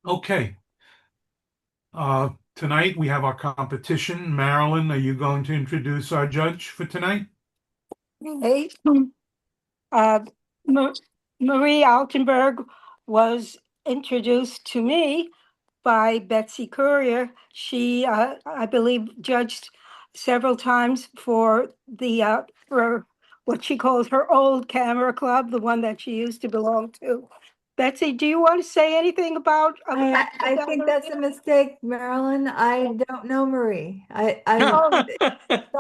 Okay. Tonight we have our competition. Marilyn, are you going to introduce our judge for tonight? Hey, uh, Ma- Marie Altenberg was introduced to me by Betsy Courier. She, I believe, judged several times for for what she calls her old camera club, the one that she used to belong to. Betsy, do you want to say anything about? I think that's a mistake, Marilyn. I don't know Marie. Oh,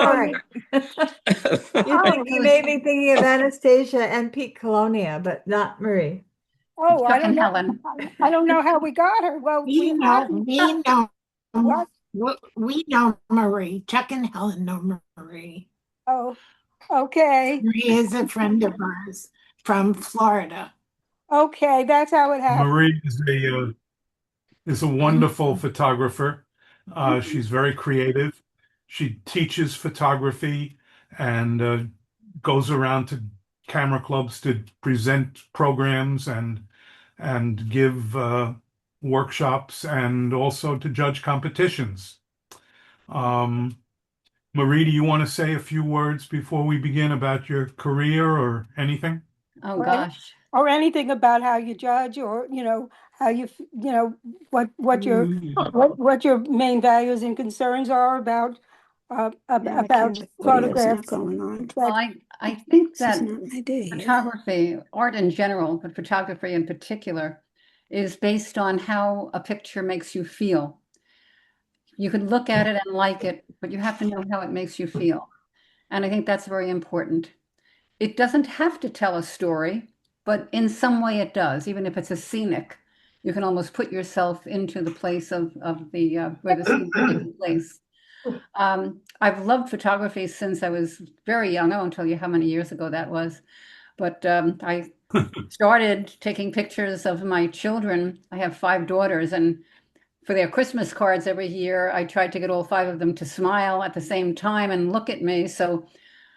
Sorry. oh, You made me thinking of Anastasia and Pete Colonia, but not Marie. oh, I Chuck don't and know. Helen. I don't know how we got her. Well, we have. What? We know Marie. Chuck and Helen know Marie. Oh, okay. Marie is a friend of ours from Florida. Okay, that's how it happened. Marie is a wonderful photographer. She's very creative. She teaches photography and goes around to camera clubs to present programs and give workshops and also to judge competitions. Um, Marie, do you want to say a few words before we begin about your career or anything? Oh, Or gosh. or anything about how you judge, or how what your what your main values and concerns are about about photographs. Well, That I think that photography, art in general, but photography in particular, is based on how a picture makes you feel. You could look at it and like it, but you have to know how it makes you feel. And I think that's very important. It doesn't have to tell a story, but in some way it does, even if it's a scenic. You can almost put yourself into the place of the where the scene is taking place. I've loved photography since I was very young. I won't tell you how many years ago that was, but I started taking pictures of my children. I have 5 daughters, and for their Christmas cards every year, I tried to get all 5 of them to smile at the same time and look at me. So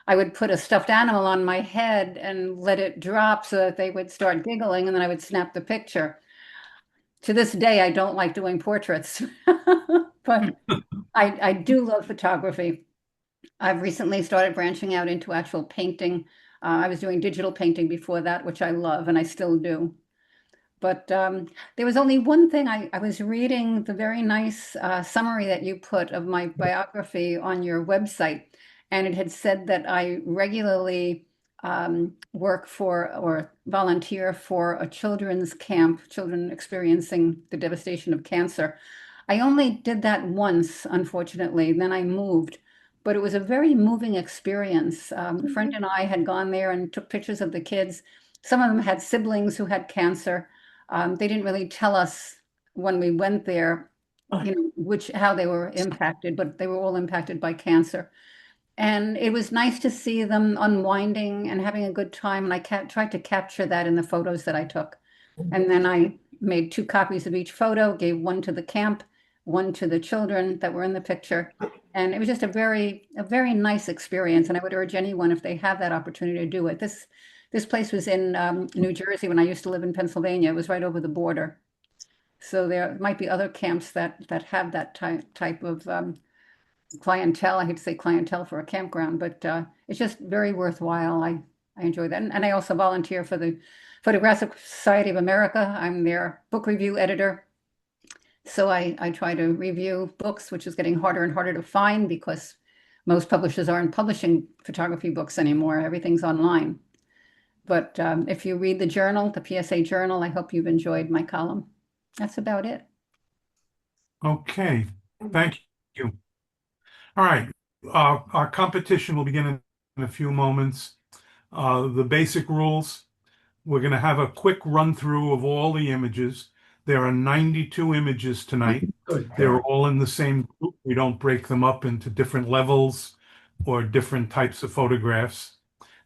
I would put a stuffed animal on my head and let it drop so that they would start giggling, and then I would snap the picture. To this day, I don't like doing portraits, but I do love photography. I've recently started branching out into actual painting. I was doing digital painting before that, which I love, and I still do. But there was only one thing. I was reading the very nice summary that you put of my biography on your website, and it had said that I regularly work for or volunteer for a children's camp, children experiencing the devastation of cancer. I only did that once, unfortunately, then I moved. But it was a very moving experience. A friend and I had gone there and took pictures of the kids. Some of them had siblings who had cancer. They didn't really tell us when we went there, how they were impacted, but they were all impacted by cancer. And it was nice to see them unwinding and having a good time. And I tried to capture that in the photos that I took. And then I made 2 copies of each photo, gave one to the camp, one to the children that were in the picture. And it was just a very nice experience. And I would urge anyone, if they have that opportunity, to do it. This place was in New Jersey when I used to live in Pennsylvania. It was right over the border. So there might be other camps that have that type of clientele. I hate to say clientele for a campground, but it's just very worthwhile. I enjoy that. And I also volunteer for the Photographic Society of America. I'm their book review editor. So I try to review books, which is getting harder and harder to find because most publishers aren't publishing photography books anymore. Everything's online. But if you read the journal, the PSA journal, I hope you've enjoyed my column. That's about it. Okay, thank you. All right, our competition will begin in a few moments. The basic rules, we're going to have a quick run through of all the images. There are 92 images tonight. They're all in the same group. We don't break them up into different levels or different types of photographs,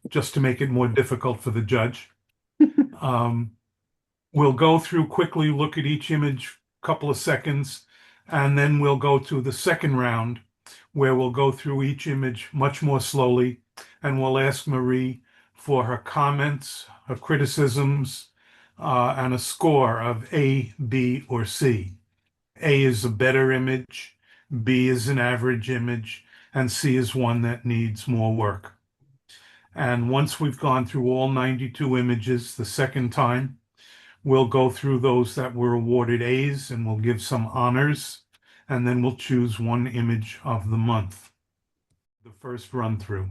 just to make it more difficult for the judge. We'll go through quickly, look at each image, couple of seconds, and then we'll go to the second round where we'll go through each image much more slowly, and we'll ask Marie for her comments, her criticisms, and a score of A, B, or C. A is a better image, B is an average image, and C is one that needs more work. And once we've gone through all 92 images the second time, we'll go through those that were awarded A's and we'll give some honors, and then we'll choose one image of the month. The first run through.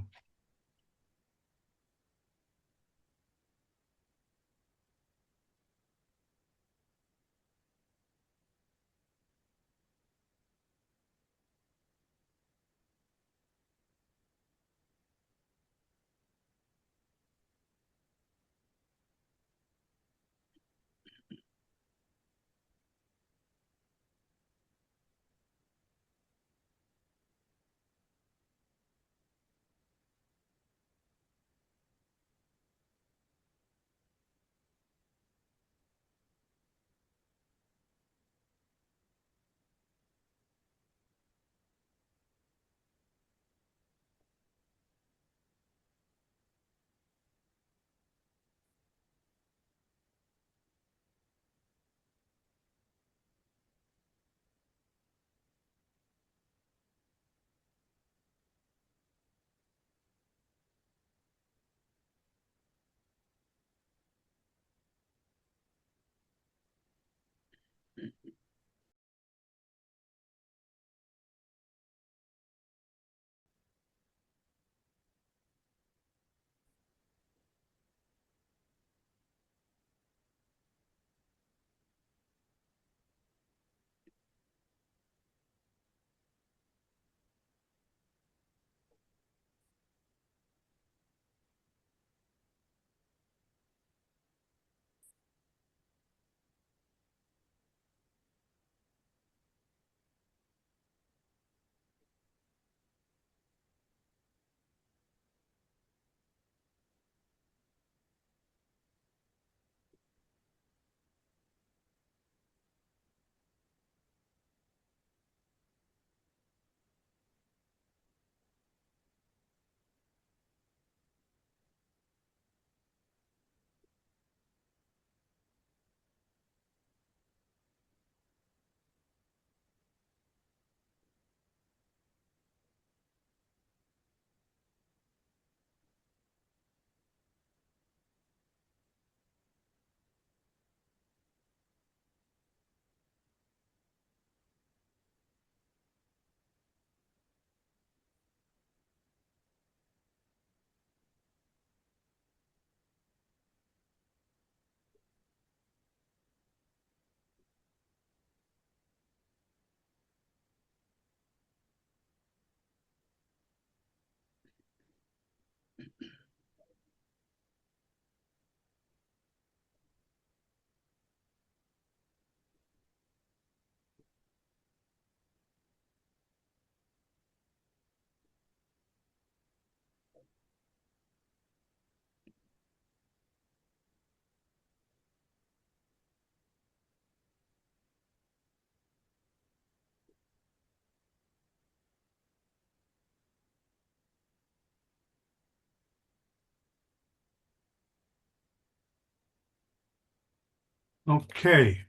Okay,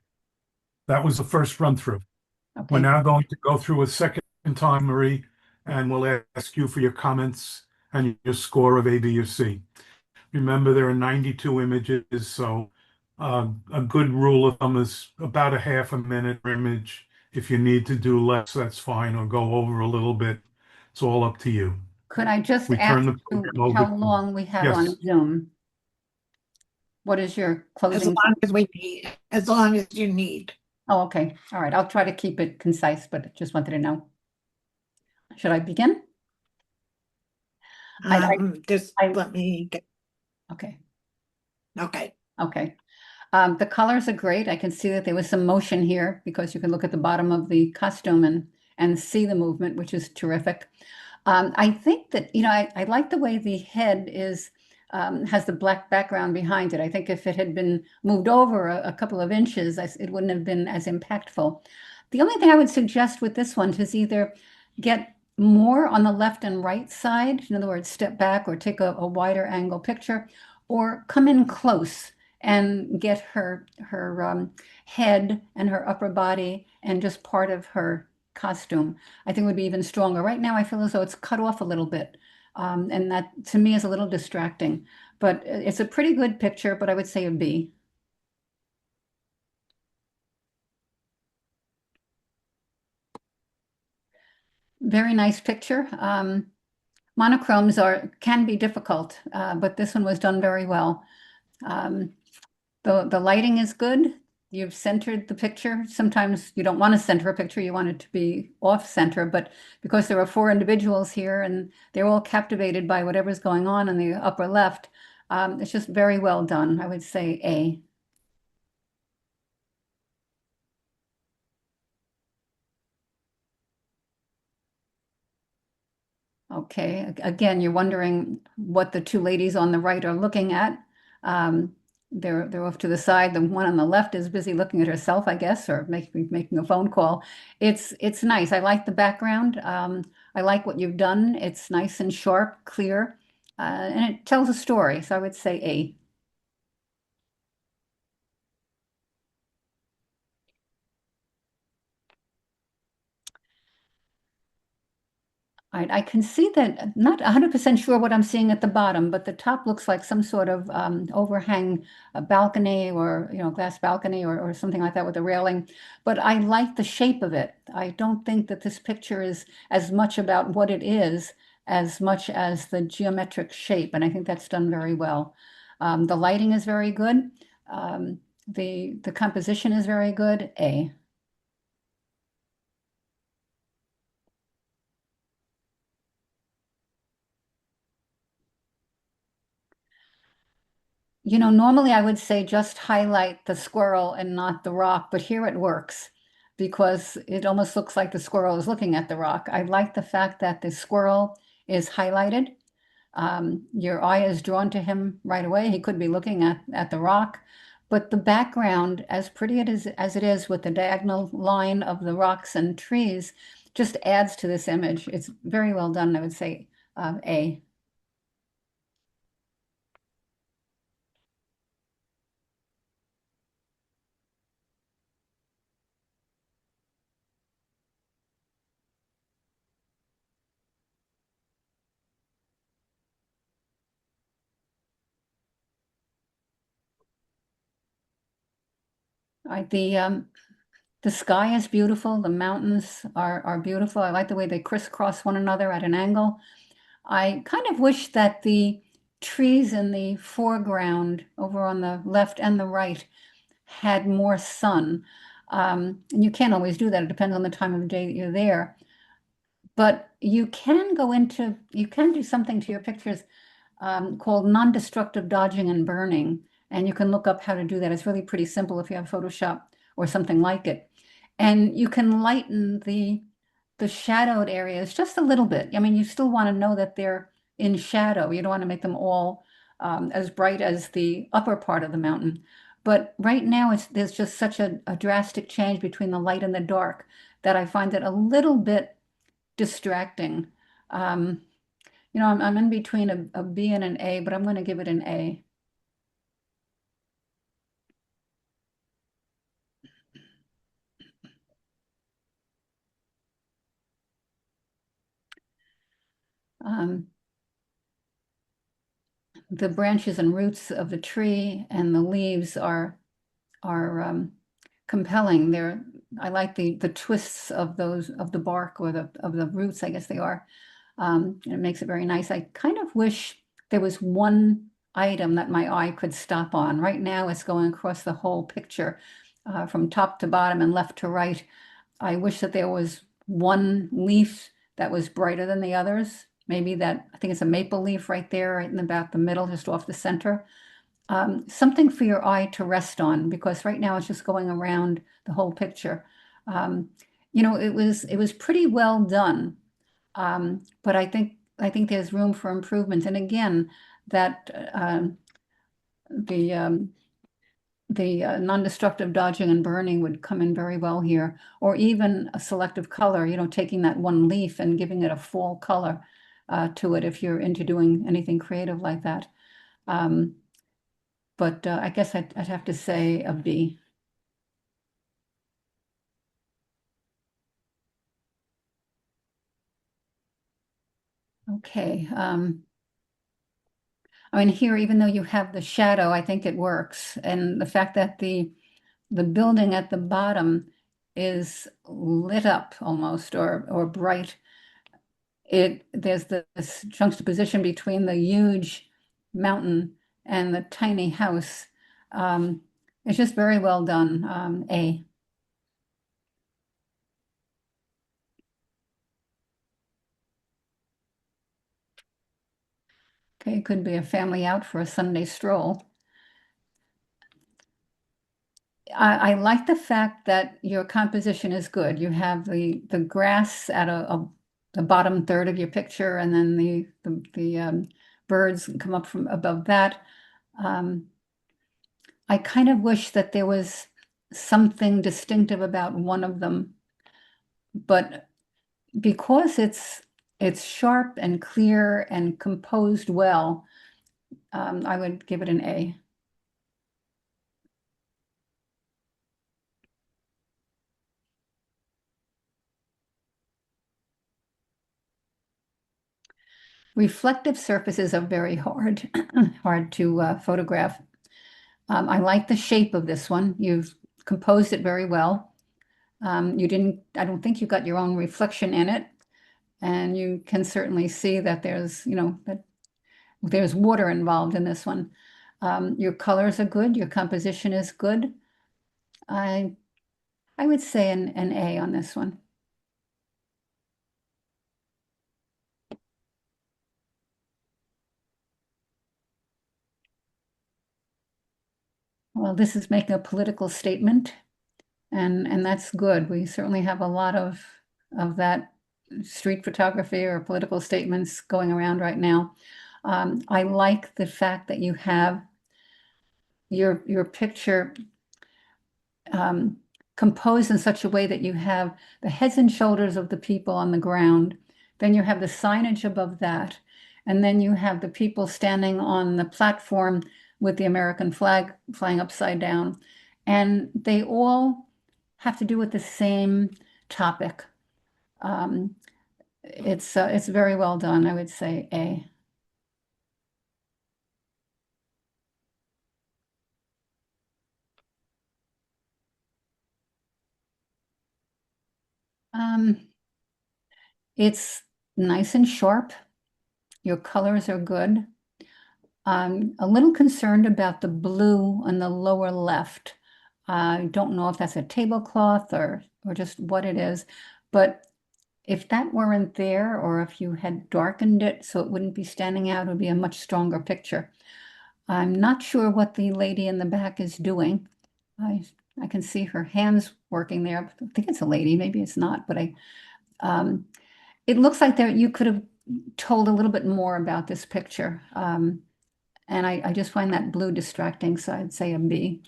that was the first run through. We're Okay, now going to go through a second time, Marie, and we'll ask you for your comments and your score of A, B, or C. Remember, there are 92 images, so a good rule of thumb is about a half a minute per image. If you need to do less, that's fine, or go over a little bit. It's all up to you. could I just We ask turn the you program over how to you. long we have Yes. on Zoom? What is your As closing? long as we need, as long as you need. Oh, okay. All right. I'll try to keep it concise, but just wanted to know. Should I begin? Just I- let me get, Okay. okay. Okay. The colors are great. I can see that there was some motion here because you can look at the bottom of the costume and see the movement, which is terrific. I think that, I like the way the head is has the black background behind it. I think if it had been moved over a couple of inches, it wouldn't have been as impactful. The only thing I would suggest with this one is either get more on the left and right side, in other words, step back or take a wider angle picture, or come in close and get her head and her upper body and just part of her costume. I think would be even stronger. Right now, I feel as though it's cut off a little bit, and that to me is a little distracting. But it's a pretty good picture, but I would say a B. Very nice picture. Monochromes can be difficult, but this one was done very well. The lighting is good. You've centered the picture. Sometimes you don't want to center a picture, you want it to be off center, but because there are 4 individuals here and they're all captivated by whatever's going on in the upper left, it's just very well done. I would say A. Okay, again, you're wondering what the 2 ladies on the right are looking at. They're off to the side. The one on the left is busy looking at herself, I guess, or making a phone call. It's nice. I like the background. I like what you've done. It's nice and sharp, clear, and it tells a story. So I would say A. I can see that, not 100% sure what I'm seeing at the bottom, but the top looks like some sort of overhang, a balcony or, glass balcony or something like that with a railing. But I like the shape of it. I don't think that this picture is as much about what it is as much as the geometric shape. And I think that's done very well. The lighting is very good. The composition is very good. A. Normally I would say just highlight the squirrel and not the rock, but here it works because it almost looks like the squirrel is looking at the rock. I like the fact that the squirrel is highlighted. Your eye is drawn to him right away. He could be looking at the rock, but the background, as pretty as it is with the diagonal line of the rocks and trees, just adds to this image. It's very well done, I would say A. The sky is beautiful. The mountains are beautiful. I like the way they crisscross one another at an angle. I kind of wish that the trees in the foreground over on the left and the right had more sun. And you can't always do that. It depends on the time of the day that you're there. But you can do something to your pictures called non-destructive dodging and burning. And you can look up how to do that. It's really pretty simple if you have Photoshop or something like it. And you can lighten the shadowed areas just a little bit. I mean, you still want to know that they're in shadow. You don't want to make them all as bright as the upper part of the mountain. But right now, there's just such a drastic change between the light and the dark that I find it a little bit distracting. I'm in between a B and an A, but I'm going to give it an A. The branches and roots of the tree and the leaves are compelling. I like the twists of the bark or of the roots, I guess they are. It makes it very nice. I kind of wish there was one item that my eye could stop on. Right now it's going across the whole picture from top to bottom and left to right. I wish that there was one leaf that was brighter than the others. Maybe I think it's a maple leaf right there, right in about the middle, just off the center. Something for your eye to rest on, because right now it's just going around the whole picture. It was pretty well done, but I think there's room for improvement. And again, that the non-destructive dodging and burning would come in very well here, or even a selective color, taking that one leaf and giving it a fall color to it if you're into doing anything creative like that. but I guess I'd have to say a B. Okay. I mean, here, even though you have the shadow, I think it works. And the fact that the building at the bottom is lit up almost or bright, there's this juxtaposition between the huge mountain and the tiny house. It's just very well done. A. Okay, it could be a family out for a Sunday stroll. I like the fact that your composition is good. You have the grass at the bottom third of your picture, and then the birds come up from above that. I kind of wish that there was something distinctive about one of them, but because it's sharp and clear and composed well, I would give it an A. Reflective surfaces are very hard, hard to photograph. I like the shape of this one. You've composed it very well. I don't think you got your own reflection in it. And you can certainly see that that there's water involved in this one. Your colors are good. Your composition is good. I would say an A on this one. Well, this is making a political statement, and that's good. We certainly have a lot of that street photography or political statements going around right now. I like the fact that you have your picture composed in such a way that you have the heads and shoulders of the people on the ground, then you have the signage above that, and then you have the people standing on the platform with the American flag flying upside down, and they all have to do with the same topic. It's very well done. I would say A. It's nice and sharp. Your colors are good. I'm a little concerned about the blue on the lower left. I don't know if that's a tablecloth or just what it is, but if that weren't there, or if you had darkened it so it wouldn't be standing out, it would be a much stronger picture. I'm not sure what the lady in the back is doing. I can see her hands working there. I think it's a lady, maybe it's not, but it looks like you could have told a little bit more about this picture. And I just find that blue distracting, so I'd say a B.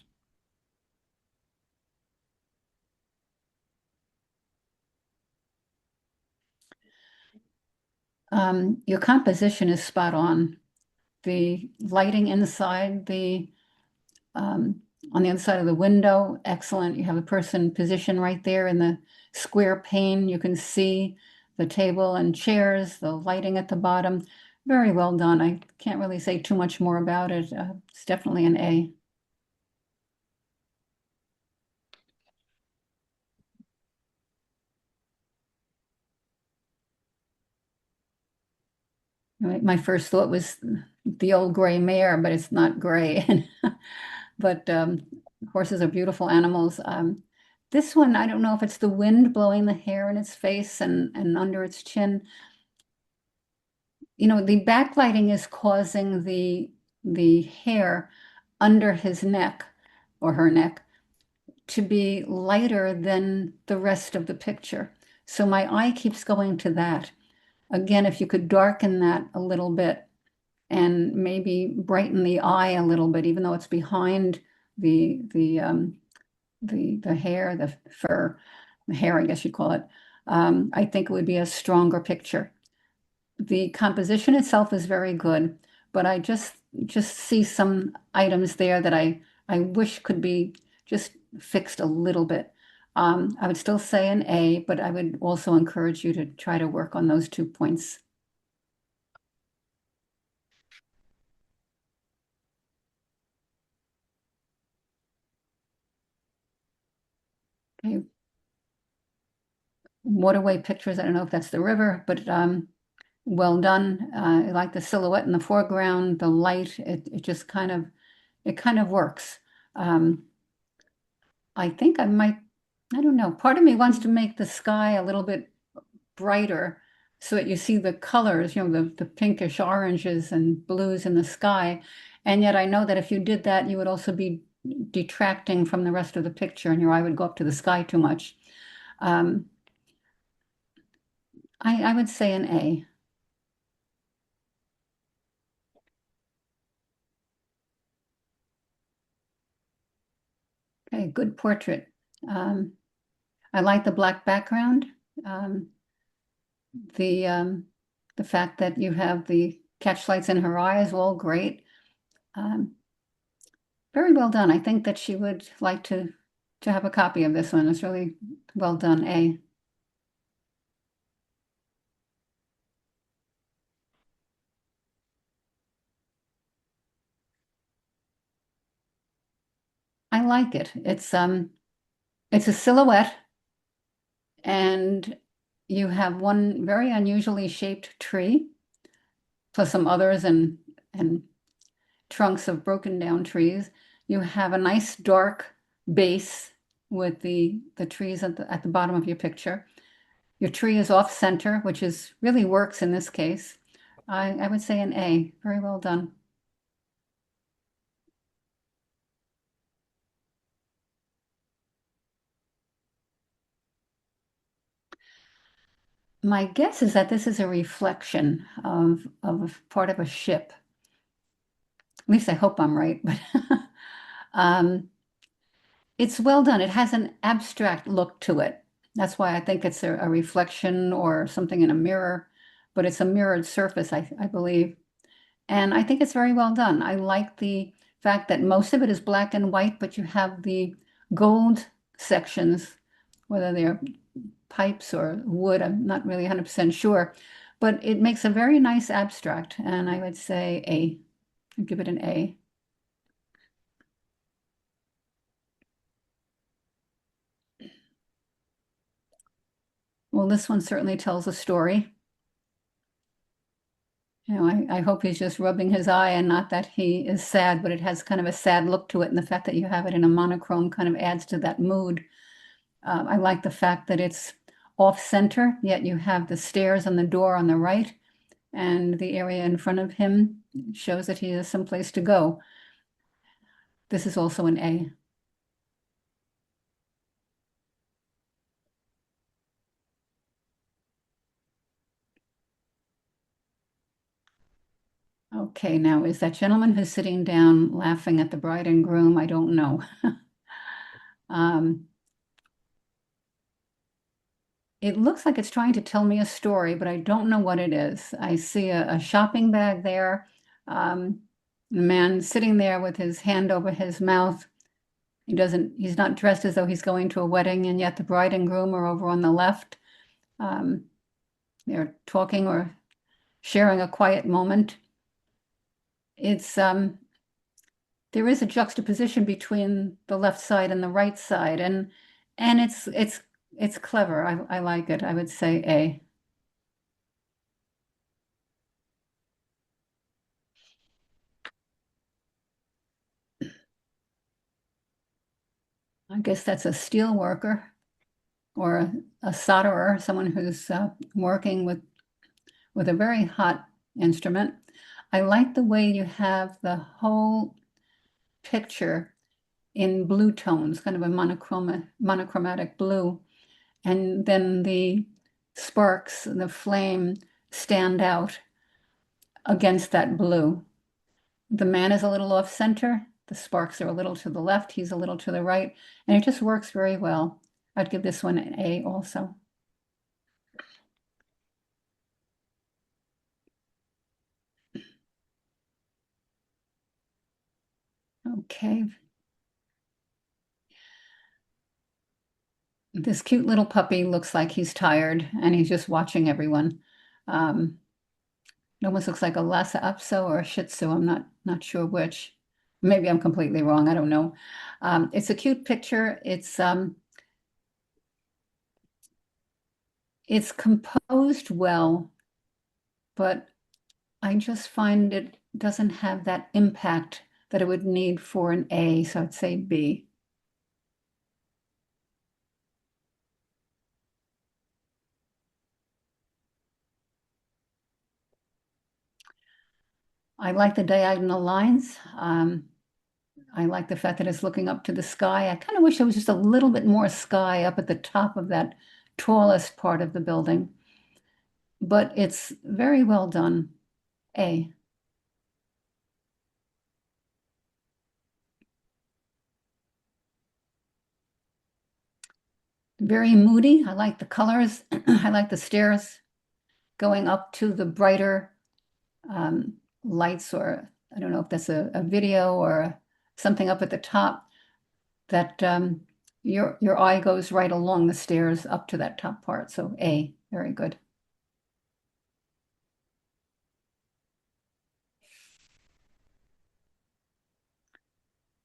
Your composition is spot on. The lighting inside on the other side of the window, excellent. You have a person positioned right there in the square pane. You can see the table and chairs, the lighting at the bottom. Very well done. I can't really say too much more about it. It's definitely an A. My first thought was the old gray mare, but it's not gray. But horses are beautiful animals. This one, I don't know if it's the wind blowing the hair in its face and under its chin. The backlighting is causing the hair under his neck or her neck to be lighter than the rest of the picture. So my eye keeps going to that. Again, if you could darken that a little bit and maybe brighten the eye a little bit, even though it's behind the hair, the fur, the hair, I guess you'd call it. I think it would be a stronger picture. The composition itself is very good, but I just just see some items there that I wish could be just fixed a little bit. I would still say an A, but I would also encourage you to try to work on those 2 points. Okay. Waterway pictures, I don't know if that's the river, but well done. I like the silhouette in the foreground, the light, it just kind of works. I think I might, I don't know, part of me wants to make the sky a little bit brighter so that you see the colors, the pinkish oranges and blues in the sky. And yet I know that if you did that, you would also be detracting from the rest of the picture and your eye would go up to the sky too much. I would say an A. Okay, good portrait. I like the black background. The fact that you have the catch lights in her eyes, all great. Very well done. I think that she would like to have a copy of this one. It's really well done, A. I like it. It's a silhouette, and you have one very unusually shaped tree, plus some others and trunks of broken down trees. You have a nice dark base with the trees at the bottom of your picture. Your tree is off center, which is really works in this case. I would say an A. Very well done. My guess is that this is a reflection of part of a ship. At least I hope I'm right, but it's well done. It has an abstract look to it. That's why I think it's a reflection or something in a mirror, but it's a mirrored surface, I believe. And I think it's very well done. I like the fact that most of it is black and white, but you have the gold sections, whether they're pipes or wood, I'm not really 100% sure, but it makes a very nice abstract, and I would say A. I'd give it an A. Well, this one certainly tells a story. I hope he's just rubbing his eye and not that he is sad, but it has kind of a sad look to it, and the fact that you have it in a monochrome kind of adds to that mood. I like the fact that it's off center, yet you have the stairs and the door on the right, and the area in front of him shows that he has someplace to go. This is also an A. Okay, now is that gentleman who's sitting down laughing at the bride and groom? I don't know. It looks like it's trying to tell me a story, but I don't know what it is. I see a shopping bag there. The man sitting there with his hand over his mouth. He's not dressed as though he's going to a wedding, and yet the bride and groom are over on the left. They're talking or sharing a quiet moment. It's there is a juxtaposition between the left side and the right side, and it's clever. I like it. I would say A. I guess that's a steel worker or a solderer, someone who's working with a very hot instrument. I like the way you have the whole picture in blue tones, kind of a monochromatic blue. And then the sparks, the flame stand out against that blue. The man is a little off center. The sparks are a little to the left. He's a little to the right. And it just works very well. I'd give this one an A also. Okay. This cute little puppy looks like he's tired and he's just watching everyone. It almost looks like a Lhasa Apso or a Shih Tzu. I'm not sure which. Maybe I'm completely wrong. I don't know. It's a cute picture. It's composed well, but I just find it doesn't have that impact that it would need for an A, so I'd say B. I like the diagonal lines. I like the fact that it's looking up to the sky. I kind of wish there was just a little bit more sky up at the top of that tallest part of the building, but it's very well done. A. Very moody. I like the colors. I like the stairs going up to the brighter lights, or I don't know if that's a video or something up at the top that your eye goes right along the stairs up to that top part. So A, very good.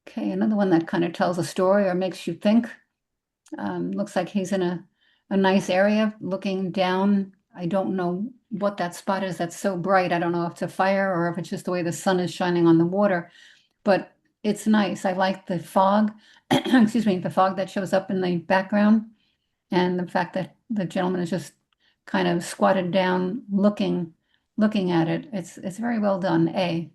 Okay, another one that kind of tells a story or makes you think. Looks like he's in a nice area looking down. I don't know what that spot is that's so bright. I don't know if it's a fire or if it's just the way the sun is shining on the water, but it's nice. I like the fog, excuse me, the fog that shows up in the background, and the fact that the gentleman is just kind of squatted down looking at it. It's very well done. A.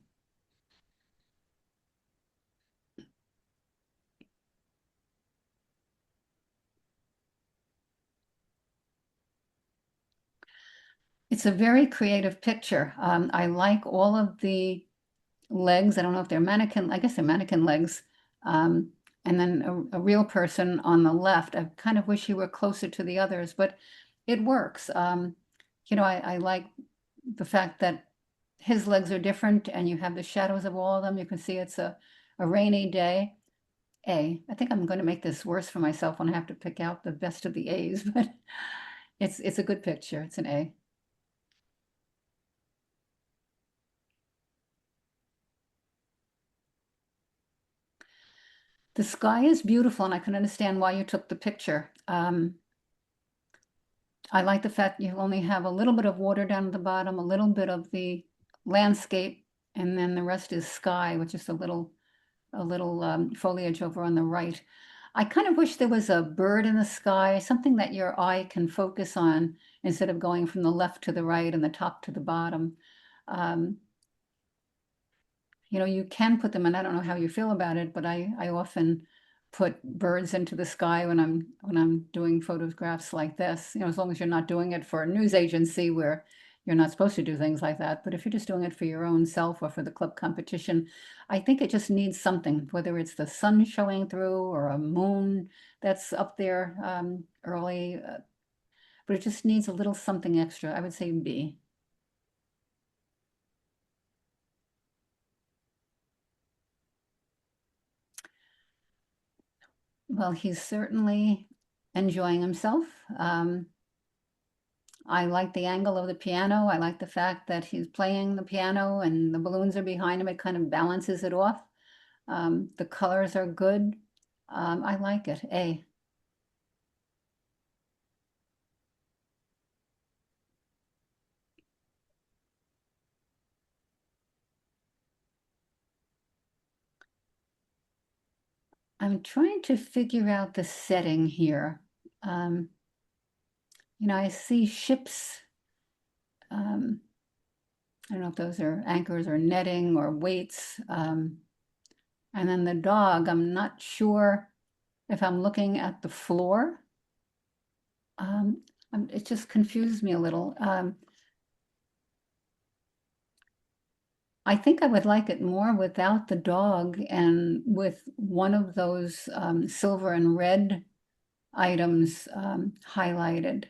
It's a very creative picture. I like all of the legs. I don't know if they're mannequin, I guess they're mannequin legs. And then a real person on the left. I kind of wish he were closer to the others, but it works. I like the fact that his legs are different and you have the shadows of all of them. You can see it's a rainy day. A. I think I'm going to make this worse for myself when I have to pick out the best of the A's, but it's a good picture. It's an A. The sky is beautiful, and I can understand why you took the picture. I like the fact you only have a little bit of water down at the bottom, a little bit of the landscape, and then the rest is sky, with just a little foliage over on the right. I kind of wish there was a bird in the sky, something that your eye can focus on instead of going from the left to the right and the top to the bottom. You can put them, and I don't know how you feel about it, but I often put birds into the sky when I'm doing photographs like this, as long as you're not doing it for a news agency where you're not supposed to do things like that. But if you're just doing it for your own self or for the club competition, I think it just needs something, whether it's the sun showing through or a moon that's up there early, but it just needs a little something extra. I would say B. Well, he's certainly enjoying himself. I like the angle of the piano. I like the fact that he's playing the piano and the balloons are behind him. It kind of balances it off. The colors are good. I like it. A. I'm trying to figure out the setting here. I see ships. I don't know if those are anchors or netting or weights. And then the dog, I'm not sure if I'm looking at the floor. It just confused me a little. I think I would like it more without the dog and with one of those silver and red items highlighted.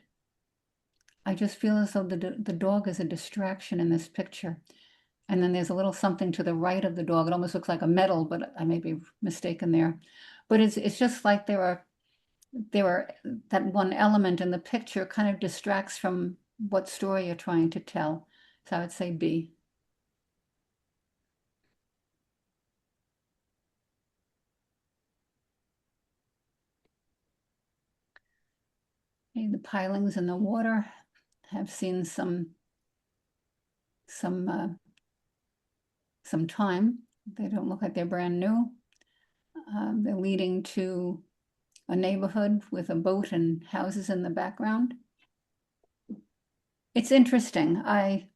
I just feel as though the dog is a distraction in this picture. And then there's a little something to the right of the dog. It almost looks like a medal, but I may be mistaken there. But it's just like there are that one element in the picture kind of distracts from what story you're trying to tell. So I would say B. Okay, the pilings in the water have seen some time. They don't look like they're brand new. They're leading to a neighborhood with a boat and houses in the background. It's interesting. I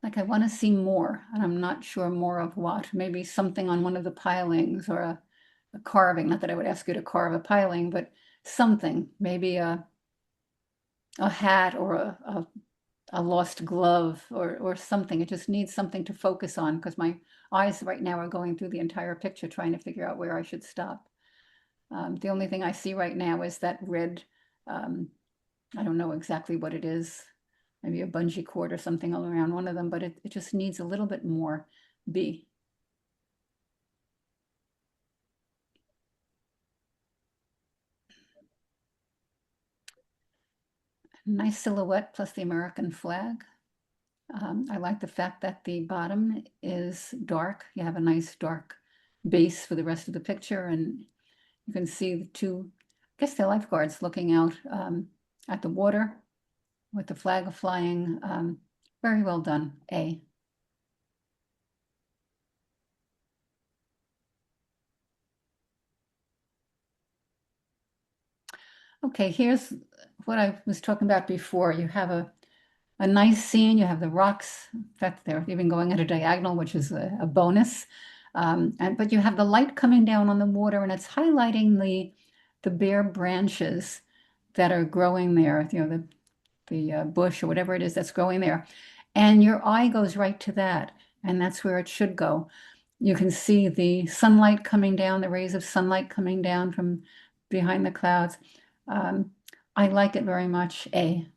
want to see more, and I'm not sure more of what. Maybe something on one of the pilings or a carving. Not that I would ask you to carve a piling, but something, maybe a hat or a lost glove or something. It just needs something to focus on because my eyes right now are going through the entire picture trying to figure out where I should stop. The only thing I see right now is that red, I don't know exactly what it is, maybe a bungee cord or something all around one of them, but it just needs a little bit more. B. Nice silhouette plus the American flag. I like the fact that the bottom is dark. You have a nice dark base for the rest of the picture, and you can see the two, I guess they're lifeguards looking out at the water with the flag flying. Very well done, A. Okay, here's what I was talking about before. You have a nice scene. You have the rocks. In fact, they're even going at a diagonal, which is a bonus. But you have the light coming down on the water, and it's highlighting the bare branches that are growing there. You know, the bush or whatever it is that's growing there, and your eye goes right to that, and that's where it should go. You can see the sunlight coming down, the rays of sunlight coming down from behind the clouds. I like it very much. A.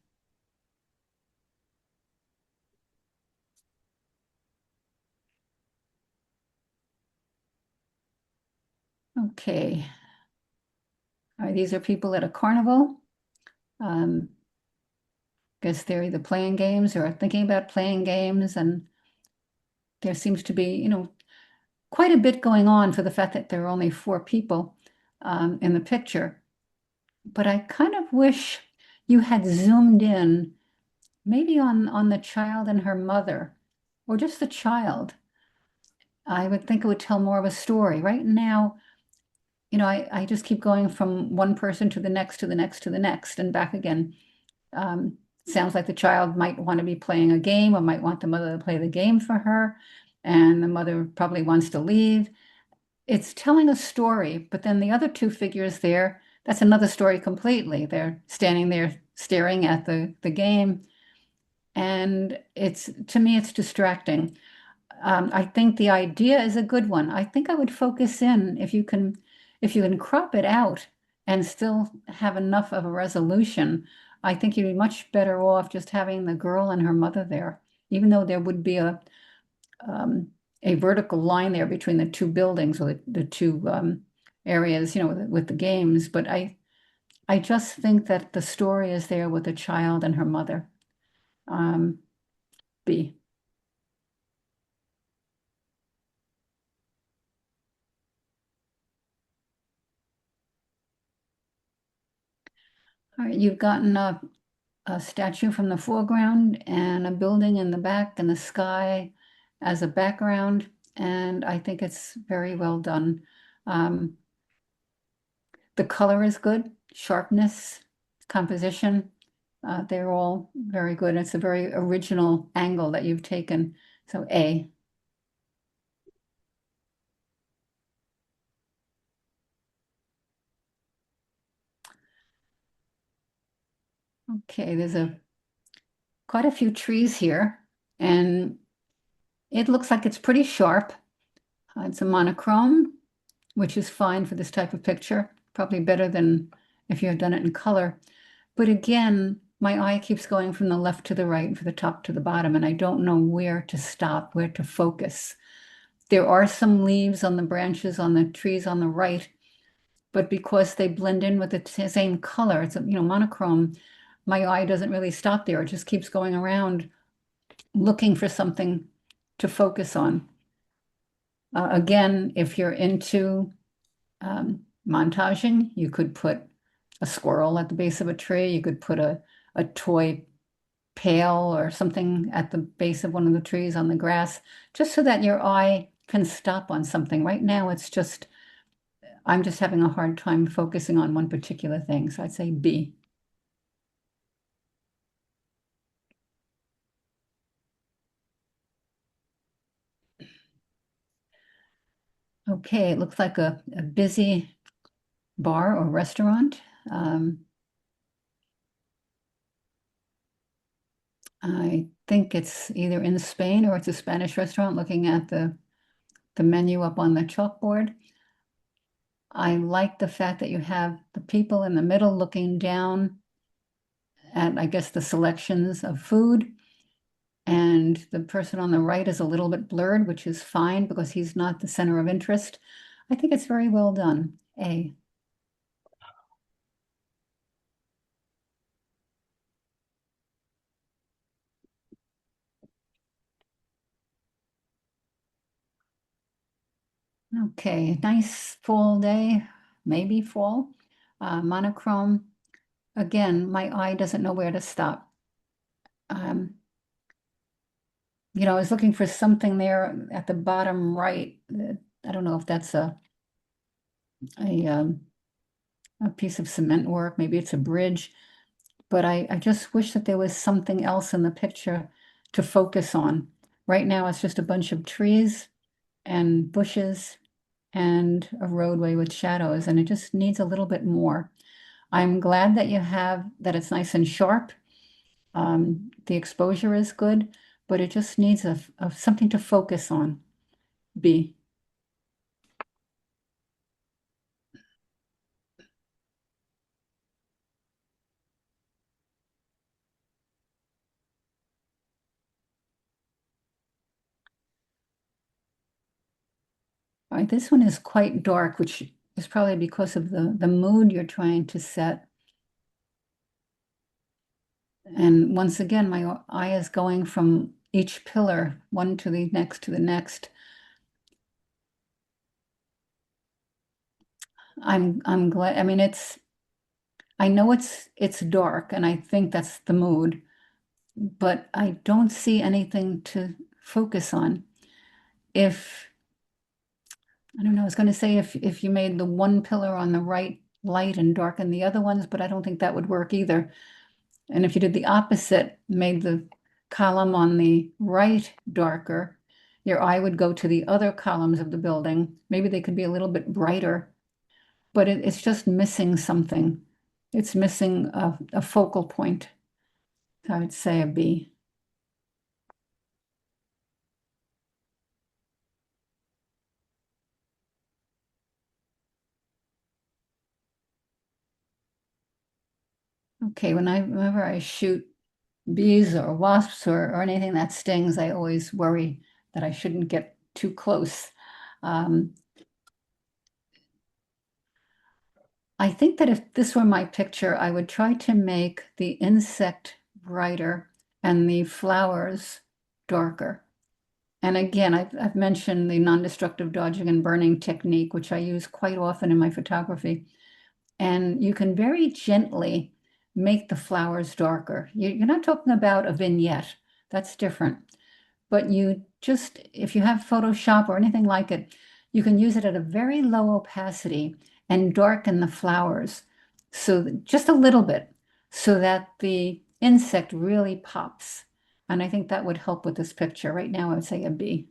Okay. All right, these are people at a carnival. Guess they're either playing games or thinking about playing games, and there seems to be, quite a bit going on for the fact that there are only 4 people in the picture. But I kind of wish you had zoomed in, maybe on the child and her mother, or just the child. I would think it would tell more of a story. Right now, I just keep going from one person to the next, to the next, to the next, and back again. Sounds like the child might want to be playing a game or might want the mother to play the game for her, and the mother probably wants to leave. It's telling a story, but then the other 2 figures there, that's another story completely. They're standing there staring at the game, and to me, it's distracting. I think the idea is a good one. I think I would focus in if you can crop it out and still have enough of a resolution. I think you'd be much better off just having the girl and her mother there, even though there would be a vertical line there between the 2 buildings or the 2 areas, with the games. But I just think that the story is there with the child and her mother. B. All right, you've gotten a statue from the foreground and a building in the back and the sky as a background, and I think it's very well done. The color is good, sharpness, composition, they're all very good. It's a very original angle that you've taken, so A. Okay, there's quite a few trees here, and it looks like it's pretty sharp. It's a monochrome, which is fine for this type of picture, probably better than if you had done it in color. But again, my eye keeps going from the left to the right and from the top to the bottom, and I don't know where to stop, where to focus. There are some leaves on the branches on the trees on the right, but because they blend in with the same color, it's a, monochrome, my eye doesn't really stop there. It just keeps going around looking for something to focus on. Again, if you're into montaging, you could put a squirrel at the base of a tree. You could put a toy pail or something at the base of one of the trees on the grass, just so that your eye can stop on something. Right now, I'm just having a hard time focusing on one particular thing. So I'd say B. Okay, it looks like a busy bar or restaurant. I think it's either in Spain or it's a Spanish restaurant, looking at the menu up on the chalkboard. I like the fact that you have the people in the middle looking down at, I guess, the selections of food. And the person on the right is a little bit blurred, which is fine because he's not the center of interest. I think it's very well done. A. Okay, nice fall day, maybe fall. Monochrome. Again, my eye doesn't know where to stop. I was looking for something there at the bottom right. I don't know if that's a piece of cement work, maybe it's a bridge, but I just wish that there was something else in the picture to focus on. Right now, it's just a bunch of trees and bushes and a roadway with shadows, and it just needs a little bit more. I'm glad that that it's nice and sharp. The exposure is good, but it just needs something to focus on. B. All right, this one is quite dark, which is probably because of the mood you're trying to set. And once again, my eye is going from each pillar, one to the next to the next. I'm glad. I mean, I know it's dark, and I think that's the mood, but I don't see anything to focus on. I don't know, I was going to say if you made the one pillar on the right light and darken the other ones, but I don't think that would work either. And if you did the opposite, made the column on the right darker, your eye would go to the other columns of the building. Maybe they could be a little bit brighter, but it's just missing something. It's missing a focal point. So I would say a B. Okay, whenever I shoot bees or wasps or anything that stings, I always worry that I shouldn't get too close. I think that if this were my picture, I would try to make the insect brighter and the flowers darker. And again, I've mentioned the non-destructive dodging and burning technique, which I use quite often in my photography. And you can very gently make the flowers darker. You're not talking about a vignette, that's different. But if you have Photoshop or anything like it, you can use it at a very low opacity and darken the flowers. So just a little bit so that the insect really pops. And I think that would help with this picture. Right now, I would say a B.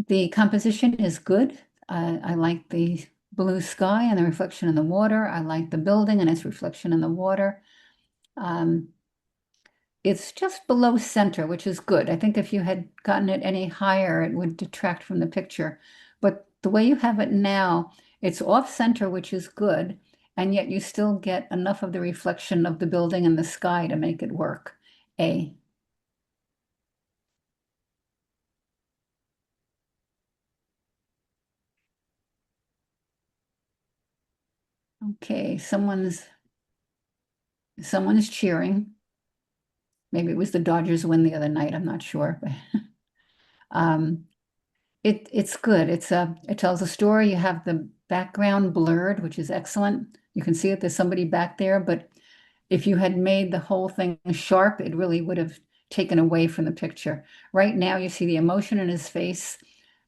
The composition is good. I like the blue sky and the reflection in the water. I like the building and its reflection in the water. It's just below center, which is good. I think if you had gotten it any higher, it would detract from the picture. But the way you have it now, it's off center, which is good, and yet you still get enough of the reflection of the building and the sky to make it work. A. Okay, someone's cheering. Maybe it was the Dodgers win the other night, I'm not sure. Um, it's good. It tells a story. You have the background blurred, which is excellent. You can see that there's somebody back there, but if you had made the whole thing sharp, it really would have taken away from the picture. Right now, you see the emotion in his face.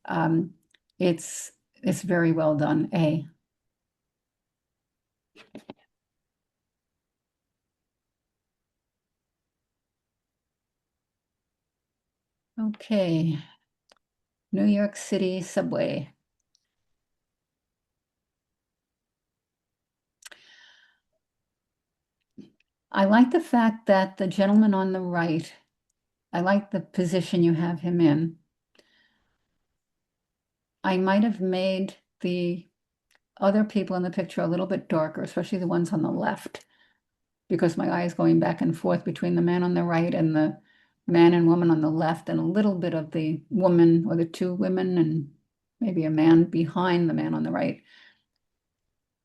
Um, it's very well done. A. Okay. New York City subway. I like the fact that the gentleman on the right, I like the position you have him in. I might have made the other people in the picture a little bit darker, especially the ones on the left, because my eye is going back and forth between the man on the right and the man and woman on the left, and a little bit of the woman or the two women and maybe a man behind the man on the right.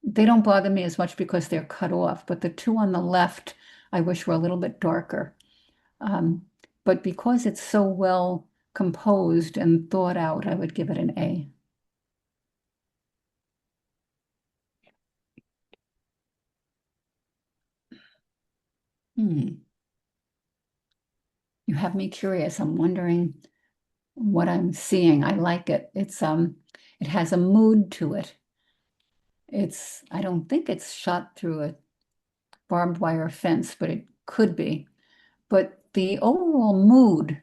They don't bother me as much because they're cut off, but the two on the left, I wish were a little bit darker. But because it's so well composed and thought out, I would give it an A. You have me curious. I'm wondering what I'm seeing. I like it. It has a mood to it. I don't think it's shot through a barbed wire fence, but it could be. But the overall mood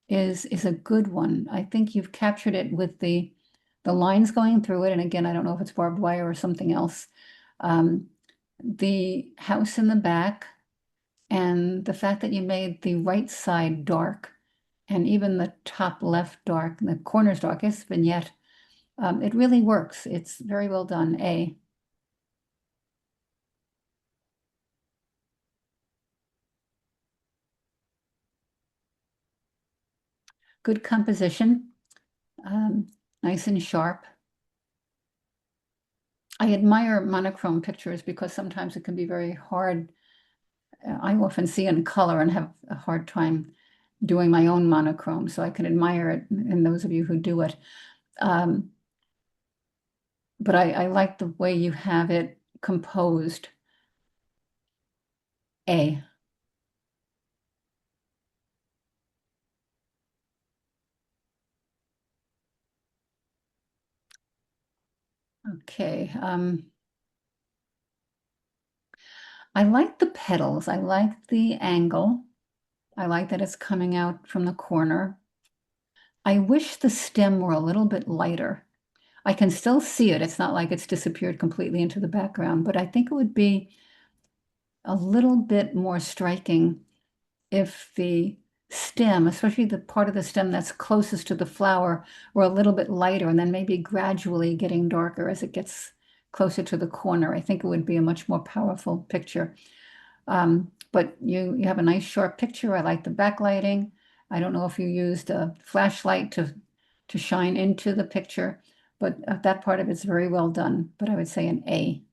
is a good one. I think you've captured it with the lines going through it. And again, I don't know if it's barbed wire or something else. The house in the back and the fact that you made the right side dark and even the top left dark, the corners dark, yes, vignette. It really works. It's very well done. A. Good composition, nice and sharp. I admire monochrome pictures because sometimes it can be very hard. I often see in color and have a hard time doing my own monochrome, so I can admire it in those of you who do it. But I like the way you have it composed. A. Okay. I like the petals. I like the angle. I like that it's coming out from the corner. I wish the stem were a little bit lighter. I can still see it. It's not like it's disappeared completely into the background, but I think it would be a little bit more striking if the stem, especially the part of the stem that's closest to the flower, were a little bit lighter and then maybe gradually getting darker as it gets closer to the corner. I think it would be a much more powerful picture. But you have a nice sharp picture. I like the backlighting. I don't know if you used a flashlight to shine into the picture, but that part of it's very well done. But I would say an A.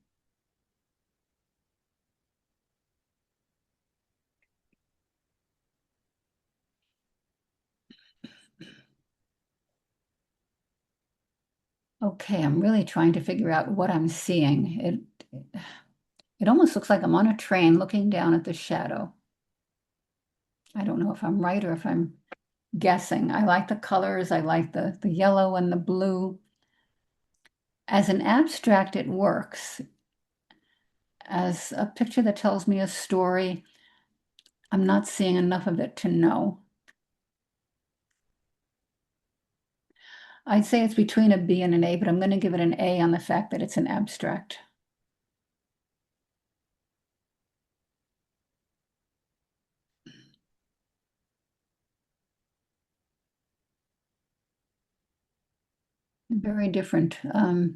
Okay, I'm really trying to figure out what I'm seeing. It almost looks like I'm on a train looking down at the shadow. I don't know if I'm right or if I'm guessing. I like the colors. I like the yellow and the blue. As an abstract, it works. As a picture that tells me a story, I'm not seeing enough of it to know. I'd say it's between a B and an A, but I'm going to give it an A on the fact that it's an abstract. Very different. I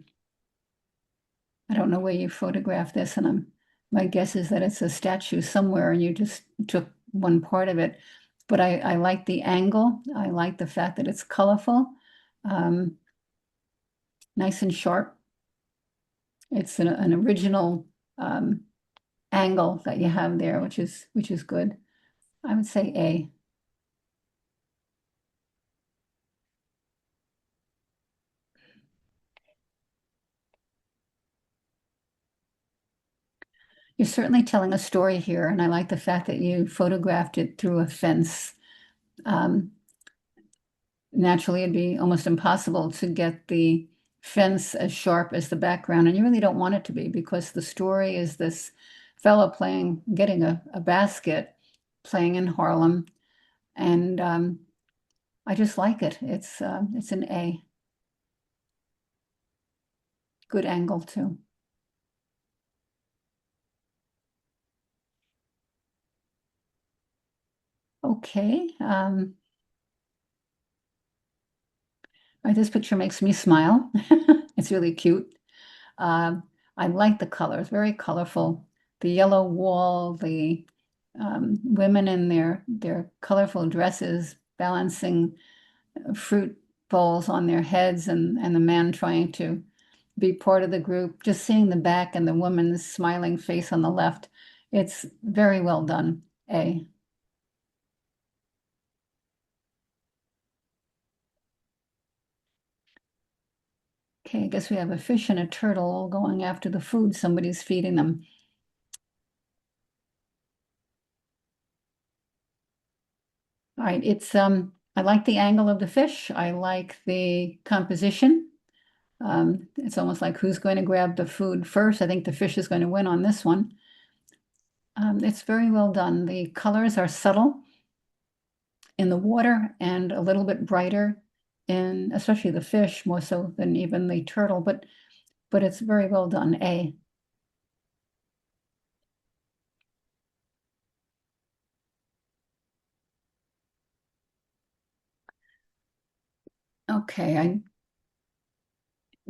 don't know where you photographed this, and my guess is that it's a statue somewhere and you just took one part of it. But I like the angle. I like the fact that it's colorful, nice and sharp. It's an original angle that you have there, which is good. I would say A. You're certainly telling a story here, and I like the fact that you photographed it through a fence. Naturally, it'd be almost impossible to get the fence as sharp as the background, and you really don't want it to be because the story is this fellow getting a basket, playing in Harlem, and I just like it. It's an A. Good angle too. Okay. This picture makes me smile. It's really cute. I like the colors, very colorful. The yellow wall, the women in their colorful dresses balancing fruit bowls on their heads, and the man trying to be part of the group. Just seeing the back and the woman's smiling face on the left. It's very well done. A. Okay, I guess we have a fish and a turtle all going after the food somebody's feeding them. All right, I like the angle of the fish. I like the composition. It's almost like who's going to grab the food first. I think the fish is going to win on this one. It's very well done. The colors are subtle in the water and a little bit brighter in, especially the fish, more so than even the turtle, but it's very well done. A. Okay, I'm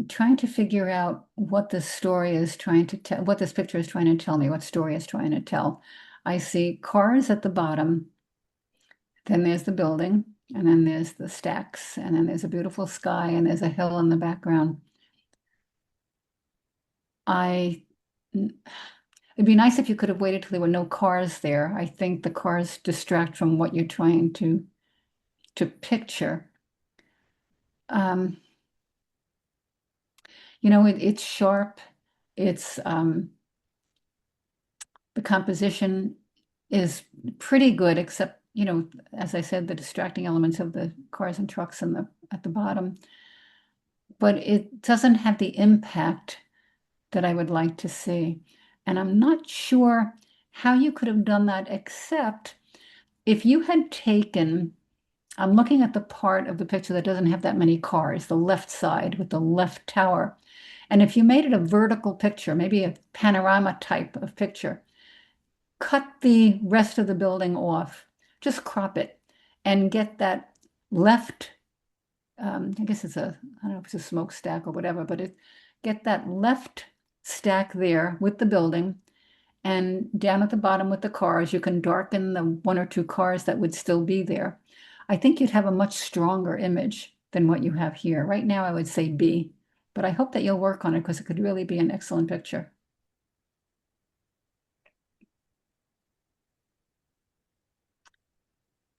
trying to figure out what this story is trying to tell, what this picture is trying to tell me, what story is trying to tell. I see cars at the bottom, then there's the building, and then there's the stacks, and then there's a beautiful sky, and there's a hill in the background. It'd be nice if you could have waited till there were no cars there. I think the cars distract from what you're trying to picture. It's sharp. It's the composition is pretty good, except, as I said, the distracting elements of the cars and trucks at the bottom. But it doesn't have the impact that I would like to see. And I'm not sure how you could have done that, except if you had taken, I'm looking at the part of the picture that doesn't have that many cars, the left side with the left tower. And if you made it a vertical picture, maybe a panorama type of picture, cut the rest of the building off, just crop it and get that left, I guess I don't know if it's a smokestack or whatever, but get that left stack there with the building, and down at the bottom with the cars, you can darken the one or two cars that would still be there. I think you'd have a much stronger image than what you have here. Right now, I would say B, but I hope that you'll work on it because it could really be an excellent picture.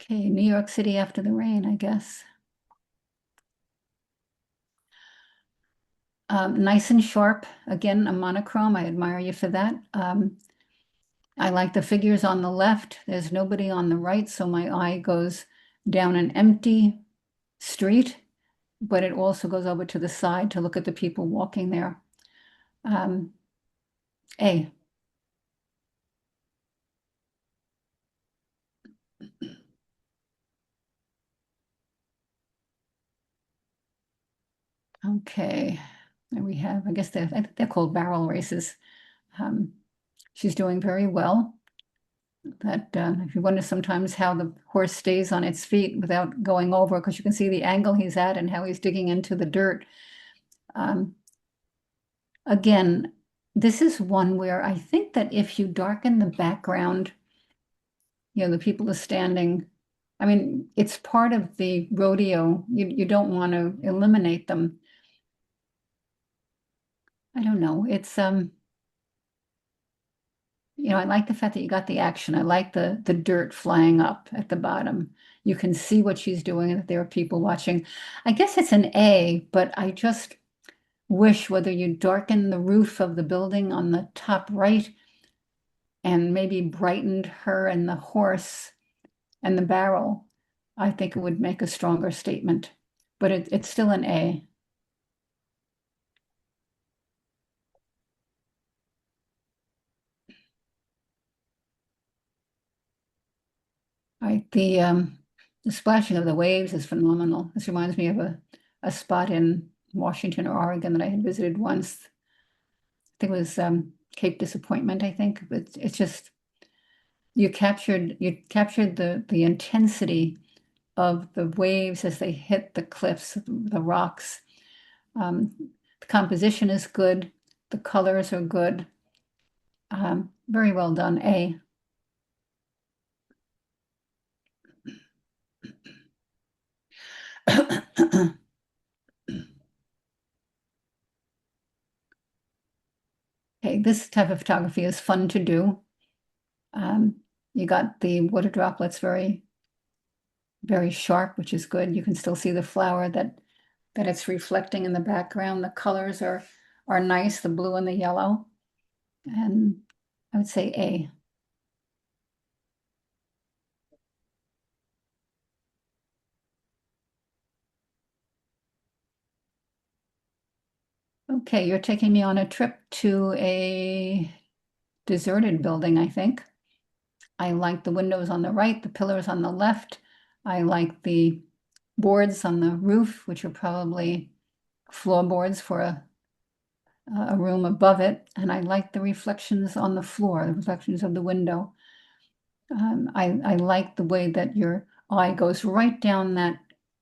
Okay, New York City after the rain, I guess. Nice and sharp. Again, a monochrome. I admire you for that. I like the figures on the left. There's nobody on the right, so my eye goes down an empty street, but it also goes over to the side to look at the people walking there. A. Okay, and we have, I guess I think they're called barrel races. She's doing very well. That if you wonder sometimes how the horse stays on its feet without going over, because you can see the angle he's at and how he's digging into the dirt. Again, this is one where I think that if you darken the background, the people are standing. I mean, it's part of the rodeo. You don't want to eliminate them. I don't know. It's I like the fact that you got the action. I like the dirt flying up at the bottom. You can see what she's doing, and that there are people watching. I guess it's an A, but I just wish whether you darken the roof of the building on the top right and maybe brightened her and the horse and the barrel, I think it would make a stronger statement. But it's still an A. Right, the splashing of the waves is phenomenal. This reminds me of a spot in Washington or Oregon that I had visited once. I think it was Cape Disappointment, I think. But it's just you captured the intensity of the waves as they hit the cliffs, the rocks. The composition is good. The colors are good. Very well done, A. Okay, this type of photography is fun to do. You got the water droplets very, very sharp, which is good. You can still see the flower that it's reflecting in the background. The colors are nice, the blue and the yellow. And I would say A. Okay, you're taking me on a trip to a deserted building, I think. I like the windows on the right, the pillars on the left. I like the boards on the roof, which are probably floorboards for a room above it. And I like the reflections on the floor, the reflections of the window. I like the way that your eye goes right down that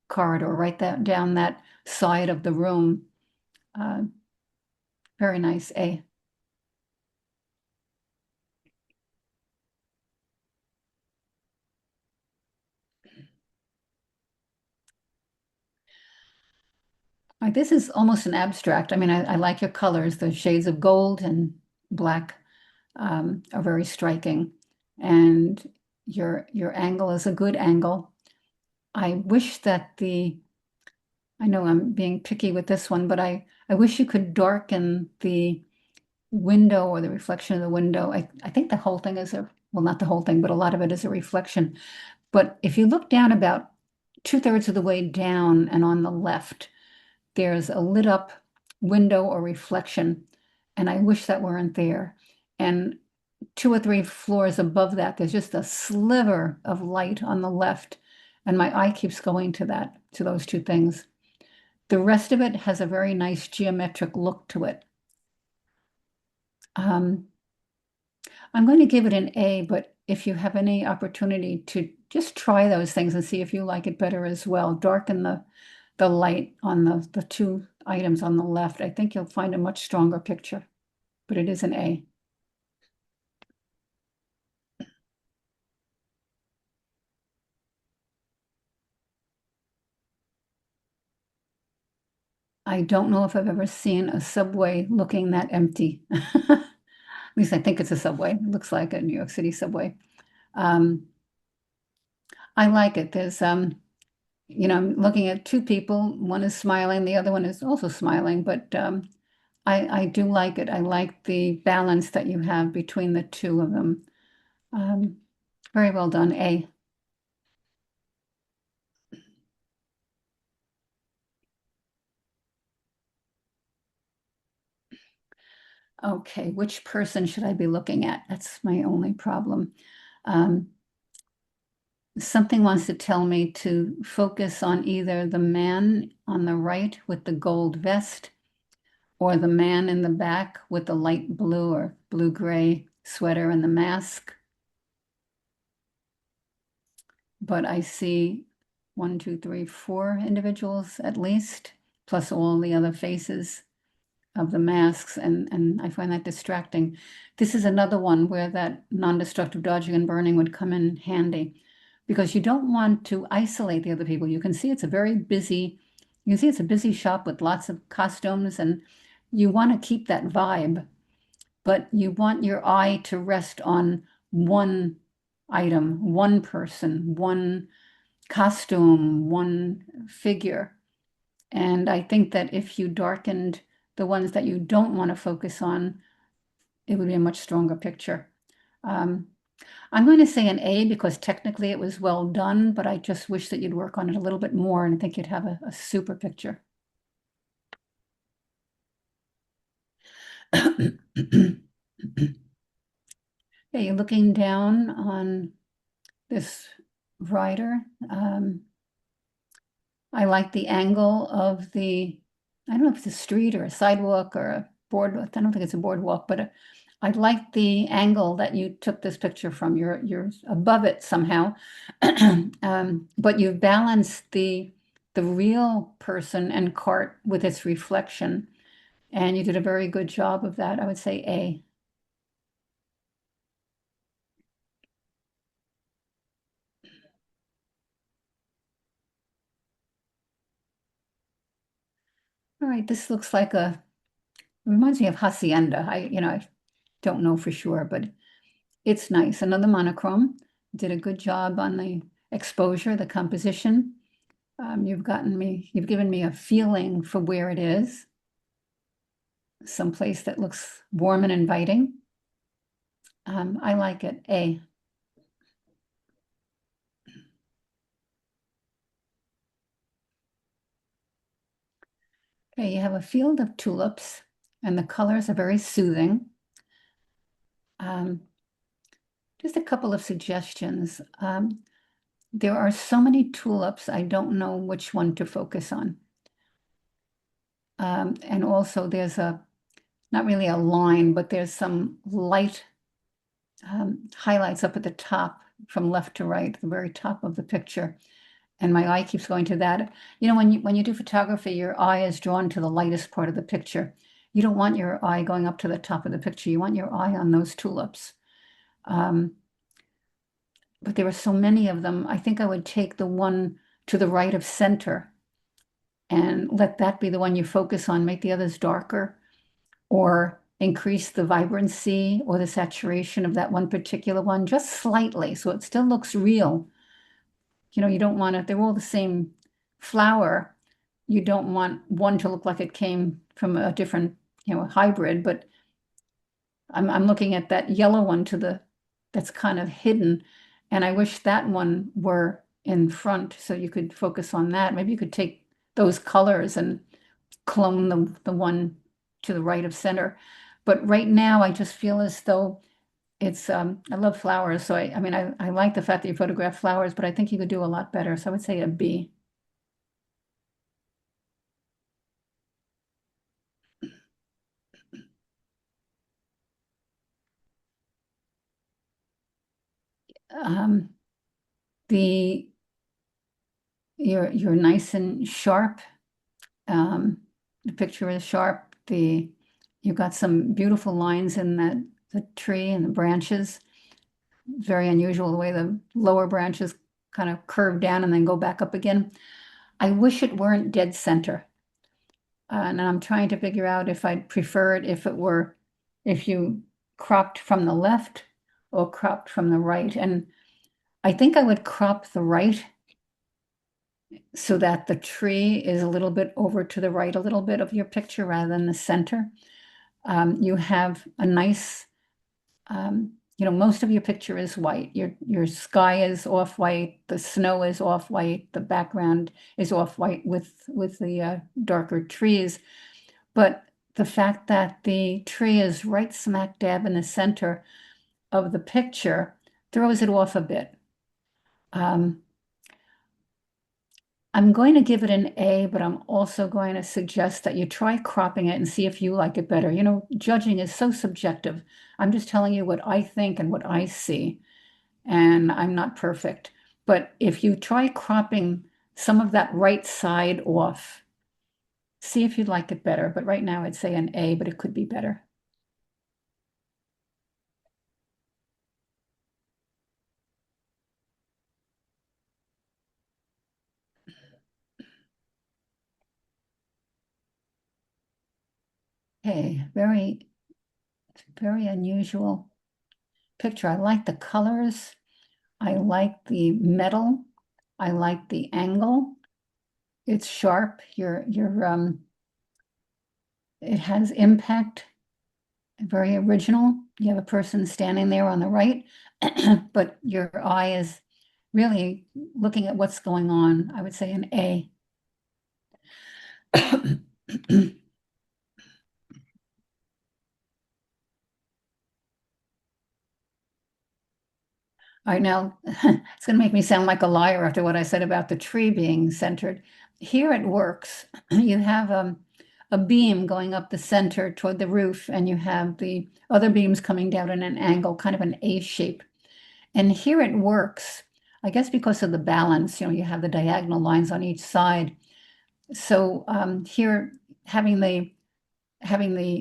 corridor, down that side of the room. Very nice, A. This is almost an abstract. I mean, I like your colors. The shades of gold and black are very striking. And your angle is a good angle. I wish that I know I'm being picky with this one, but I wish you could darken the window or the reflection of the window. I think the whole thing is well, not the whole thing, but a lot of it is a reflection. But if you look down about 2/3 of the way down and on the left, there's a lit up window or reflection, and I wish that weren't there. And 2 or 3 floors above that, there's just a sliver of light on the left, and my eye keeps going to those two things. The rest of it has a very nice geometric look to it. I'm going to give it an A, but if you have any opportunity to just try those things and see if you like it better as well, darken the light on the two items on the left, I think you'll find a much stronger picture, but it is an A. I don't know if I've ever seen a subway looking that empty. At least I think it's a subway. It looks like a New York City subway. I like it. There's, I'm looking at two people. One is smiling, the other one is also smiling, but I do like it. I like the balance that you have between the two of them. Very well done, A. Okay, which person should I be looking at? That's my only problem. Something wants to tell me to focus on either the man on the right with the gold vest or the man in the back with the light blue or blue-gray sweater and the mask. But I see 1, 2, 3, 4 individuals at least. plus all the other faces of the masks, and I find that distracting. This is another one where that non-destructive dodging and burning would come in handy, because you don't want to isolate the other people. You can see it's a busy shop with lots of costumes, and you want to keep that vibe, but you want your eye to rest on one item, one person, one costume, one figure. And I think that if you darkened the ones that you don't want to focus on, it would be a much stronger picture. I'm going to say an A because technically it was well done, but I just wish that you'd work on it a little bit more, and I think you'd have a super picture. Okay, you're looking down on this rider. I like the angle of I don't know if it's a street or a sidewalk or a boardwalk. I don't think it's a boardwalk, but I like the angle that you took this picture from. You're above it somehow, but you've balanced the real person and cart with its reflection, and you did a very good job of that. I would say A. All right, this looks like reminds me of Hacienda. I don't know for sure, but it's nice. Another monochrome. Did a good job on the exposure, the composition. You've given me a feeling for where it is. Someplace that looks warm and inviting. I like it. A. Okay, you have a field of tulips, and the colors are very soothing. Just a couple of suggestions. There are so many tulips, I don't know which one to focus on. And also there's not really a line, but there's some light highlights up at the top from left to right, the very top of the picture. And my eye keeps going to that. When you do photography, your eye is drawn to the lightest part of the picture. You don't want your eye going up to the top of the picture. You want your eye on those tulips. But there are so many of them. I think I would take the one to the right of center and let that be the one you focus on, make the others darker, or increase the vibrancy or the saturation of that one particular one just slightly so it still looks real. You don't want they're all the same flower. You don't want one to look like it came from a different, hybrid, but I'm looking at that yellow one that's kind of hidden, and I wish that one were in front so you could focus on that. Maybe you could take those colors and clone the one to the right of center. But right now, I just feel as though it's, I love flowers. So I like the fact that you photograph flowers, but I think you could do a lot better. So I would say a B. You're nice and sharp. The picture is sharp. You've got some beautiful lines in the tree and the branches. Very unusual the way the lower branches kind of curve down and then go back up again. I wish it weren't dead center. And I'm trying to figure out if I'd prefer it if you cropped from the left or cropped from the right. And I think I would crop the right so that the tree is a little bit over to the right, a little bit of your picture rather than the center. You have a nice, most of your picture is white. Your sky is off-white, the snow is off-white, the background is off-white with the darker trees. But the fact that the tree is right smack dab in the center of the picture throws it off a bit. I'm going to give it an A, but I'm also going to suggest that you try cropping it and see if you like it better. Judging is so subjective. I'm just telling you what I think and what I see, and I'm not perfect. But if you try cropping some of that right side off, See if you'd like it better, but right now I'd say an A, but it could be better. Okay, very unusual picture. I like the colors. I like the metal. I like the angle. It's sharp. It has impact. Very original. You have a person standing there on the right, but your eye is really looking at what's going on. I would say an A. All right, now it's going to make me sound like a liar after what I said about the tree being centered. Here it works. You have a beam going up the center toward the roof, and you have the other beams coming down in an angle, kind of an A shape. And here it works, I guess because of the balance, you have the diagonal lines on each side. So here, having the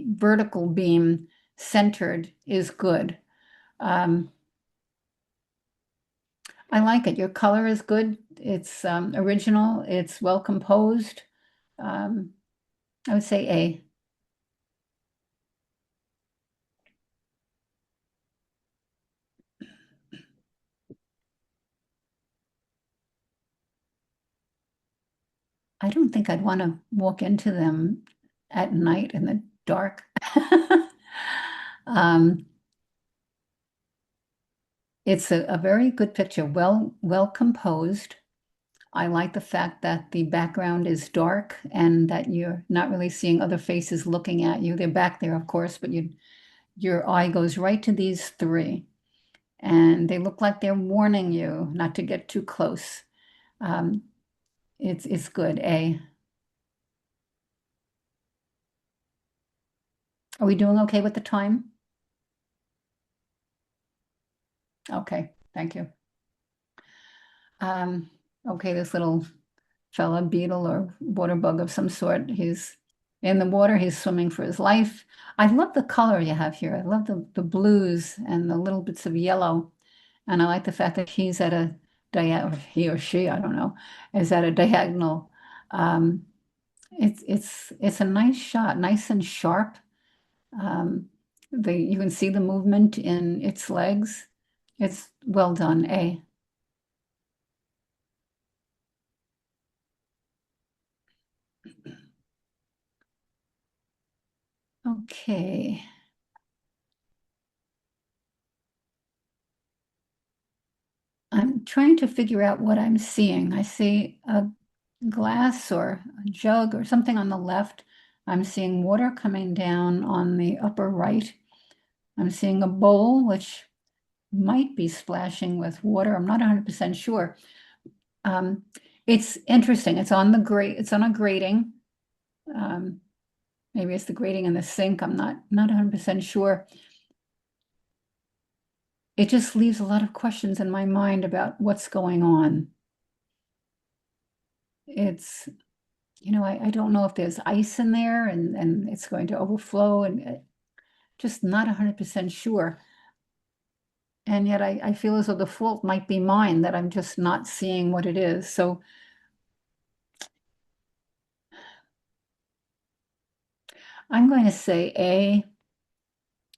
vertical beam centered is good. I like it. Your color is good. It's original. It's well composed. I would say A. I don't think I'd want to walk into them at night in the dark. It's a very good picture, well composed. I like the fact that the background is dark and that you're not really seeing other faces looking at you. They're back there, of course, but your eye goes right to these three, and they look like they're warning you not to get too close. It's good. A. Are we doing okay with the time? Okay, thank you. Okay, this little fella, beetle or water bug of some sort, he's in the water, he's swimming for his life. I love the color you have here. I love the blues and the little bits of yellow. And I like the fact that he's at a he or she, I don't know, is at a diagonal. It's a nice shot, nice and sharp. You can see the movement in its legs. It's well done, A. Okay. I'm trying to figure out what I'm seeing. I see a glass or a jug or something on the left. I'm seeing water coming down on the upper right. I'm seeing a bowl, which might be splashing with water. I'm not 100% sure. It's interesting. It's on a grating. Maybe it's the grating in the sink. I'm not 100% sure. It just leaves a lot of questions in my mind about what's going on. It's, I don't know if there's ice in there and it's going to overflow, and just not 100% sure. And yet I feel as though the fault might be mine, that I'm just not seeing what it is. So I'm going to say A,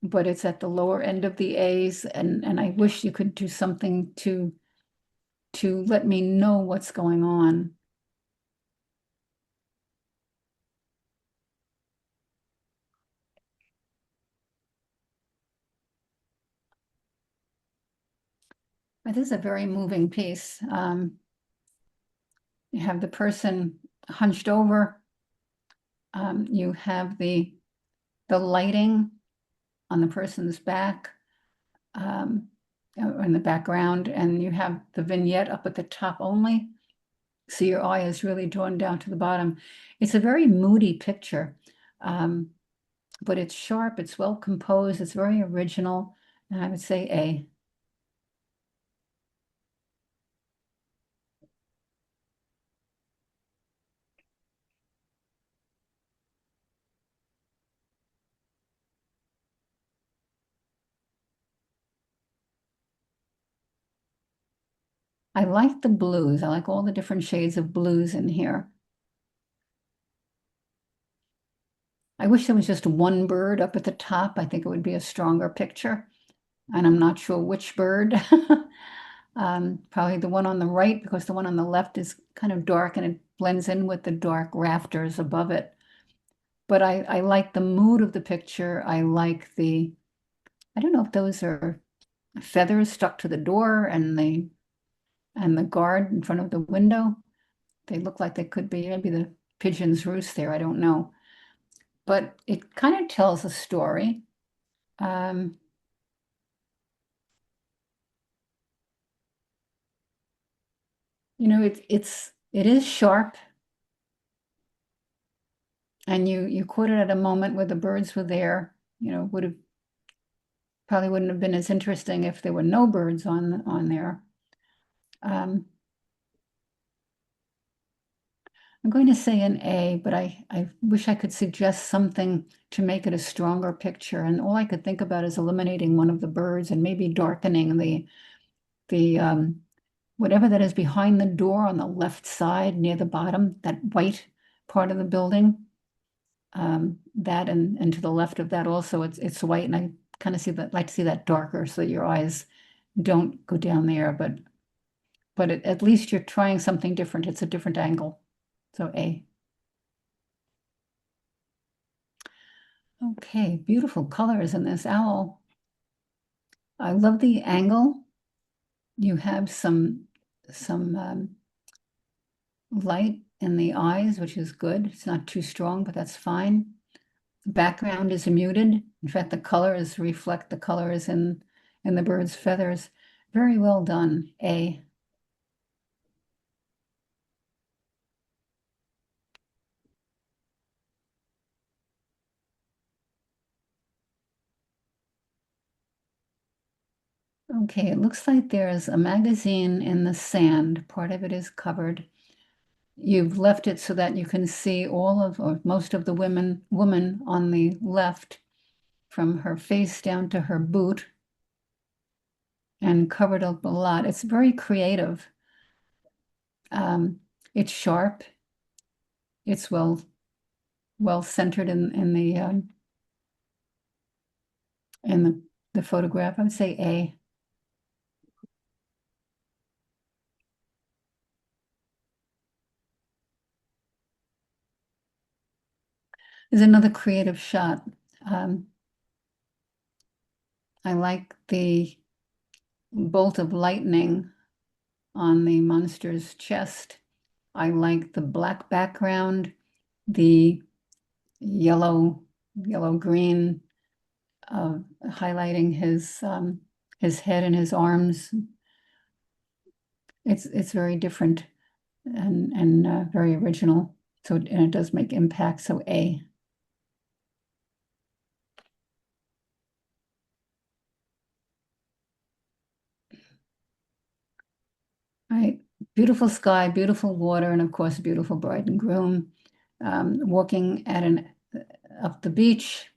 but it's at the lower end of the A's, and I wish you could do something to let me know what's going on. But this is a very moving piece. You have the person hunched over. You have the lighting on the person's back, in the background, and you have the vignette up at the top only. So your eye is really drawn down to the bottom. It's a very moody picture, but it's sharp, it's well composed, it's very original, and I would say A. I like the blues. I like all the different shades of blues in here. I wish there was just one bird up at the top. I think it would be a stronger picture. And I'm not sure which bird. Probably the one on the right, because the one on the left is kind of dark and it blends in with the dark rafters above it. But I like the mood of the picture. I like I don't know if those are feathers stuck to the door and the guard in front of the window. They look like they could be maybe the pigeon's roost there. I don't know. But it kind of tells a story. You know, it is sharp, and you caught it at a moment where the birds were there. You know, probably wouldn't have been as interesting if there were no birds on there. I'm going to say an A, but I wish I could suggest something to make it a stronger picture. And all I could think about is eliminating one of the birds and maybe darkening the whatever that is behind the door on the left side near the bottom, that white part of the building. That and to the left of that also, it's white, and I kind of like to see that darker so that your eyes don't go down there. But at least you're trying something different. It's a different angle. So A. Okay, beautiful colors in this owl. I love the angle. You have some light in the eyes, which is good. It's not too strong, but that's fine. The background is muted. In fact, the colors reflect the colors in the bird's feathers. Very well done, A. Okay, it looks like there's a magazine in the sand. Part of it is covered. You've left it so that you can see all of, or most of the woman on the left, from her face down to her boot, and covered up a lot. It's very creative. It's sharp. It's well centered in the photograph. I would say A. There's another creative shot. I like the bolt of lightning on the monster's chest. I like the black background, the yellow green highlighting his head and his arms. It's very different and very original. So and it does make impact. So A. Right, beautiful sky, beautiful water, and of course, beautiful bride and groom walking up the beach.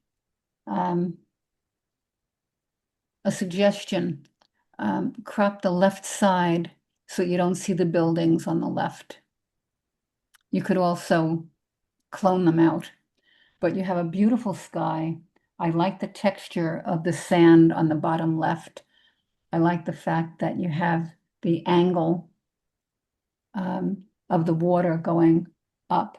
A suggestion: crop the left side so you don't see the buildings on the left. You could also clone them out, but you have a beautiful sky. I like the texture of the sand on the bottom left. I like the fact that you have the angle of the water going up.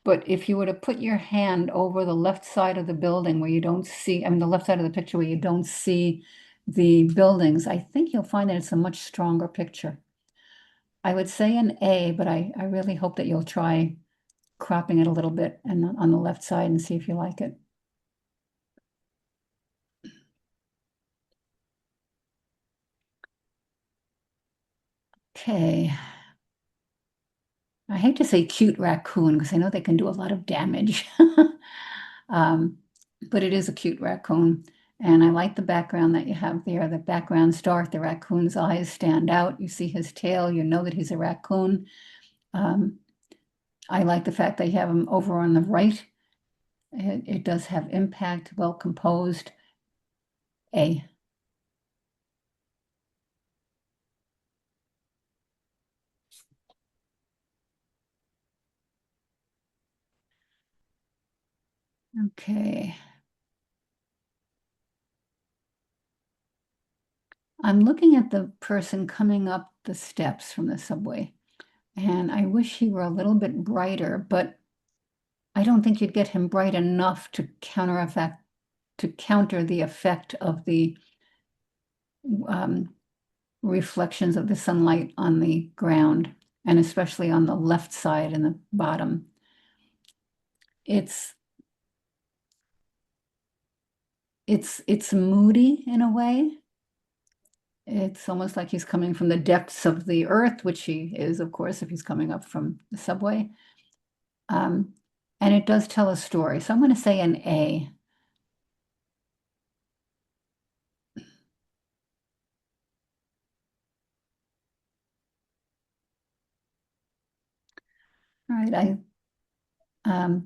But if you were to put your hand over the left side of the building where you don't see, I mean, the left side of the picture where you don't see the buildings, I think you'll find that it's a much stronger picture. I would say an A, but I really hope that you'll try cropping it a little bit and on the left side and see if you like it. Okay. I hate to say cute raccoon because I know they can do a lot of damage. But it is a cute raccoon. And I like the background that you have there. The background's dark, the raccoon's eyes stand out. You see his tail, you know that he's a raccoon. I like the fact that you have him over on the right. It does have impact, well composed. A. Okay. I'm looking at the person coming up the steps from the subway, and I wish he were a little bit brighter, but I don't think you'd get him bright enough to counter the effect of the reflections of the sunlight on the ground, and especially on the left side and the bottom. It's moody in a way. It's almost like he's coming from the depths of the earth, which he is, of course, if he's coming up from the subway. And it does tell a story. So I'm going to say an A. All right,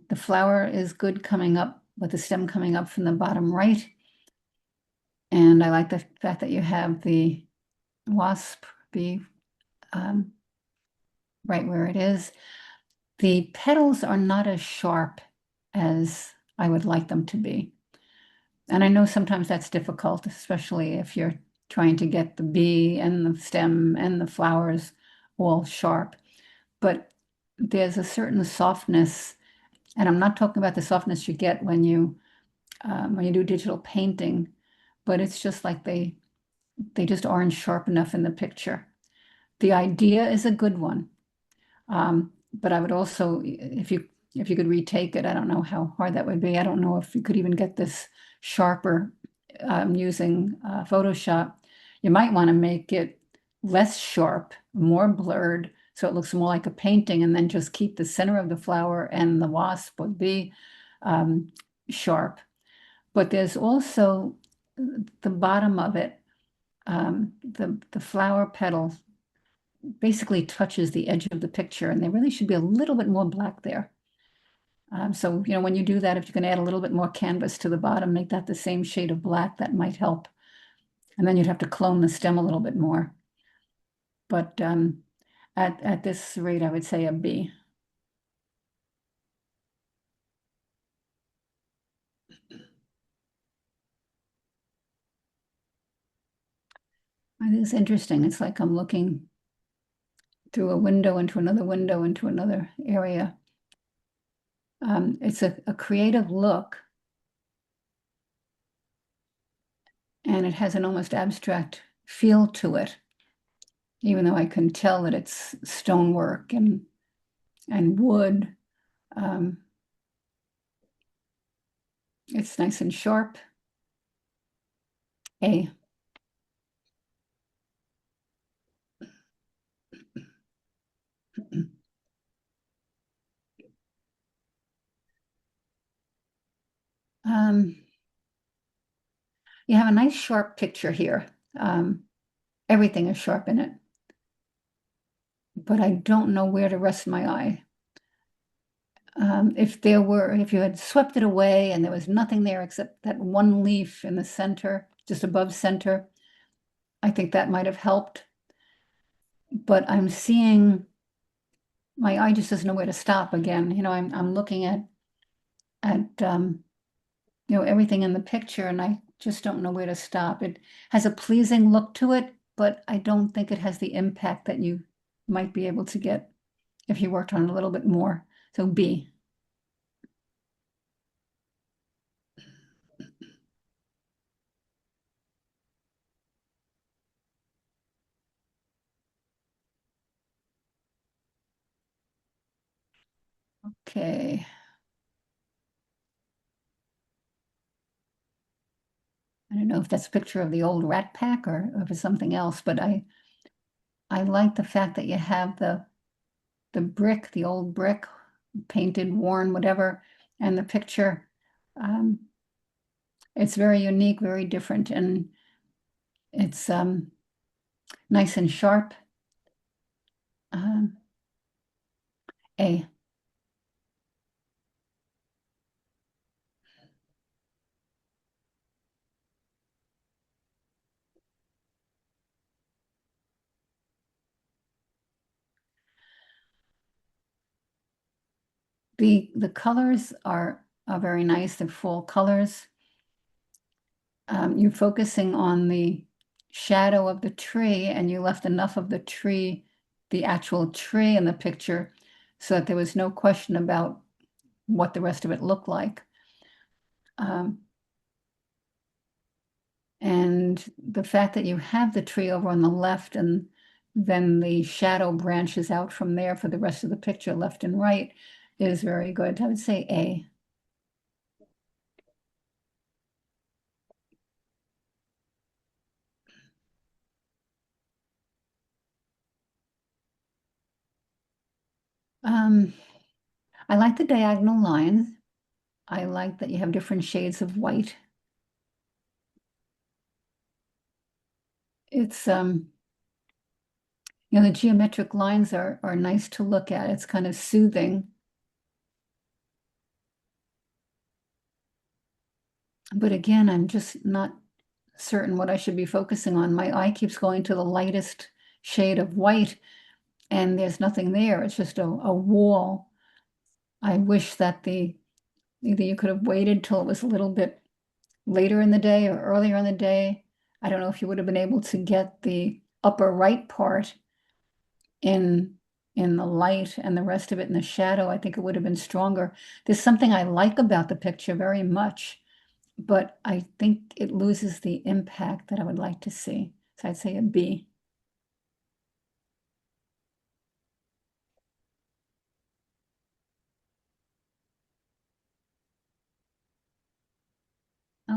the flower is good coming up with the stem coming up from the bottom right. And I like the fact that you have the wasp be right where it is. The petals are not as sharp as I would like them to be. And I know sometimes that's difficult, especially if you're trying to get the bee and the stem and the flowers all sharp. But there's a certain softness, and I'm not talking about the softness you get when you do digital painting, but it's just like they just aren't sharp enough in the picture. The idea is a good one, but I would also, if you could retake it, I don't know how hard that would be. I don't know if you could even get this sharper using Photoshop. You might want to make it less sharp, more blurred, so it looks more like a painting, and then just keep the center of the flower and the wasp would be sharp. But there's also the bottom of it, the flower petal basically touches the edge of the picture, and there really should be a little bit more black there. So, when you do that, if you can add a little bit more canvas to the bottom, make that the same shade of black, that might help. And then you'd have to clone the stem a little bit more. But at this rate, I would say a B. It is interesting. It's like I'm looking through a window into another area. It's a creative look, and it has an almost abstract feel to it, even though I can tell that it's stonework and wood. It's nice and sharp. A. You have a nice sharp picture here. Everything is sharp in it, but I don't know where to rest my eye. If you had swept it away and there was nothing there except that one leaf in the center, just above center, I think that might have helped. But I'm seeing, my eye just doesn't know where to stop again. I'm looking at everything in the picture, and I just don't know where to stop. It has a pleasing look to it, but I don't think it has the impact that you might be able to get if you worked on it a little bit more. So B. Okay. I don't know if that's a picture of the old Rat Pack or if it's something else, but I like the fact that you have the brick, the old brick, painted, worn, whatever, and the picture. It's very unique, very different, and it's nice and sharp. A. The colors are are very nice. They're full colors. You're focusing on the shadow of the tree, and you left enough of the tree, the actual tree in the picture, so that there was no question about what the rest of it looked like. And the fact that you have the tree over on the left and then the shadow branches out from there for the rest of the picture, left and right, is very good. I would say A. I like the diagonal lines. I like that you have different shades of white. It's the geometric lines are nice to look at. It's kind of soothing. But again, I'm just not certain what I should be focusing on. My eye keeps going to the lightest shade of white, and there's nothing there. It's just a wall. I wish that either you could have waited till it was a little bit later in the day or earlier in the day. I don't know if you would have been able to get the upper right part in the light and the rest of it in the shadow. I think it would have been stronger. There's something I like about the picture very much, but I think it loses the impact that I would like to see. So I'd say a B.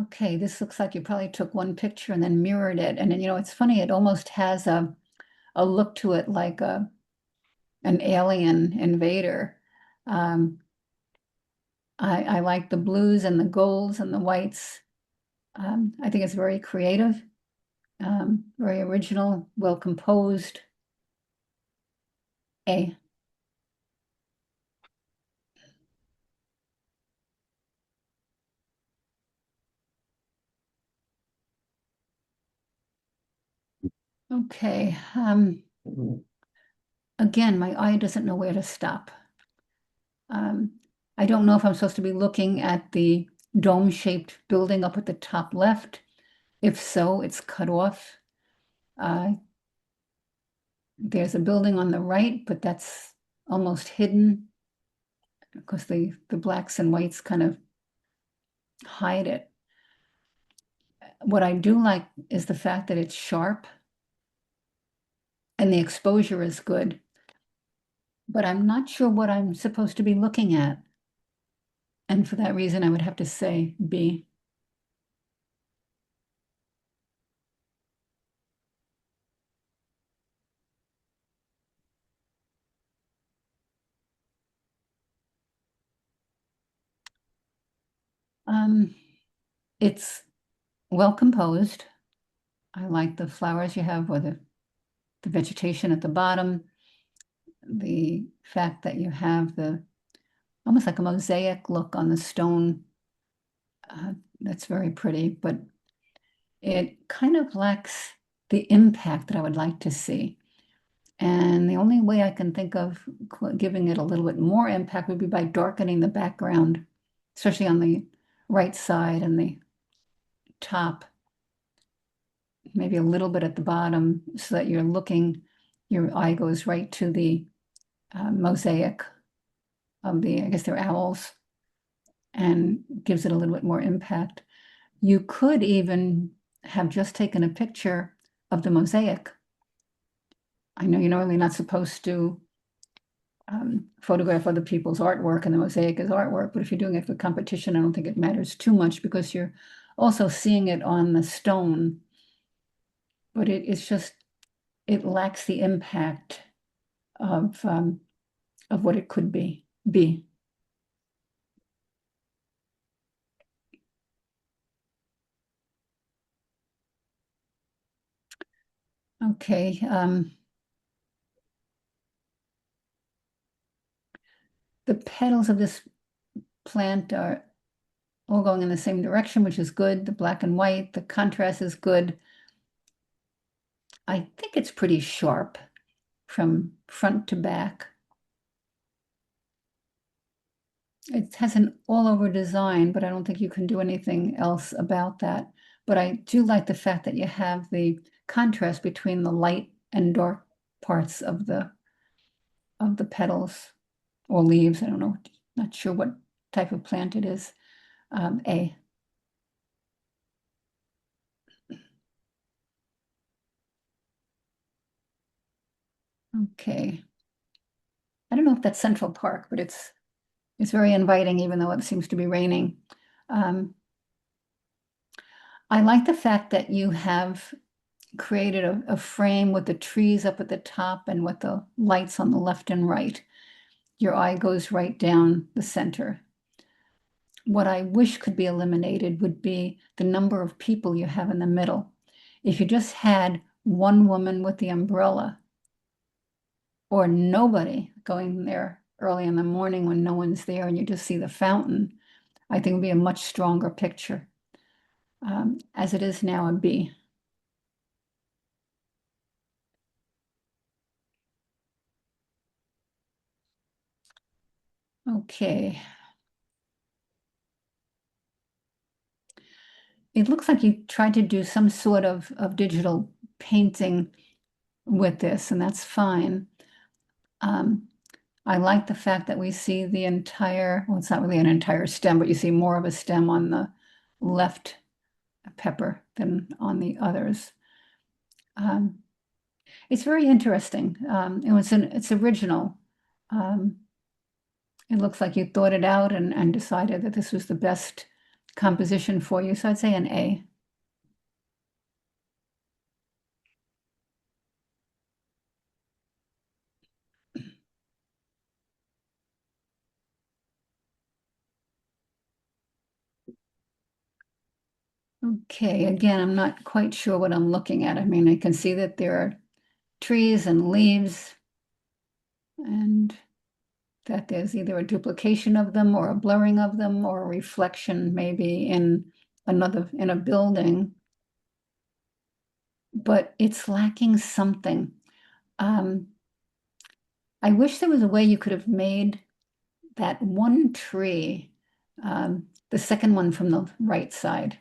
Okay, this looks like you probably took one picture and then mirrored it. And then, it's funny, it almost has a look to it like an alien invader. I like the blues and the golds and the whites. I think it's very creative, very original, well composed. A. Okay. Again, my eye doesn't know where to stop. I don't know if I'm supposed to be looking at the dome-shaped building up at the top left. If so, it's cut off. There's a building on the right, but that's almost hidden because the blacks and whites kind of hide it. What I do like is the fact that it's sharp and the exposure is good, but I'm not sure what I'm supposed to be looking at. And for that reason, I would have to say B. It's well composed. I like the flowers you have or the vegetation at the bottom. The fact that you have almost like a mosaic look on the stone. That's very pretty, but it kind of lacks the impact that I would like to see. And the only way I can think of giving it a little bit more impact would be by darkening the background, especially on the right side and the top, maybe a little bit at the bottom, so that your eye goes right to the mosaic of I guess they're owls, and gives it a little bit more impact. You could even have just taken a picture of the mosaic. I know you're normally not supposed to photograph other people's artwork, and the mosaic is artwork, but if you're doing it for competition, I don't think it matters too much because you're also seeing it on the stone. But it lacks the impact of what it could be. B. Okay. The petals of this plant are all going in the same direction, which is good. The black and white, the contrast is good. I think it's pretty sharp from front to back. it has an all-over design, but I don't think you can do anything else about that. But I do like the fact that you have the contrast between the light and dark parts of the petals or leaves. I don't know, not sure what type of plant it is. A. Okay. I don't know if that's Central Park, but it's very inviting, even though it seems to be raining. I like the fact that you have created a frame with the trees up at the top and with the lights on the left and right. Your eye goes right down the center. What I wish could be eliminated would be the number of people you have in the middle. If you just had one woman with the umbrella or nobody going there early in the morning when no one's there and you just see the fountain, I think it would be a much stronger picture. As it is now, a B. Okay. It looks like you tried to do some sort of digital painting with this, and that's fine. I like the fact that we see the entire, well, it's not really an entire stem, but you see more of a stem on the left pepper than on the others. It's very interesting. It's original. It looks like you thought it out and decided that this was the best composition for you. So I'd say an A. Okay, again, I'm not quite sure what I'm looking at. I mean, I can see that there are trees and leaves and that there's either a duplication of them or a blurring of them or a reflection maybe in a building, but it's lacking something. I wish there was a way you could have made that one tree, the second one from the right side,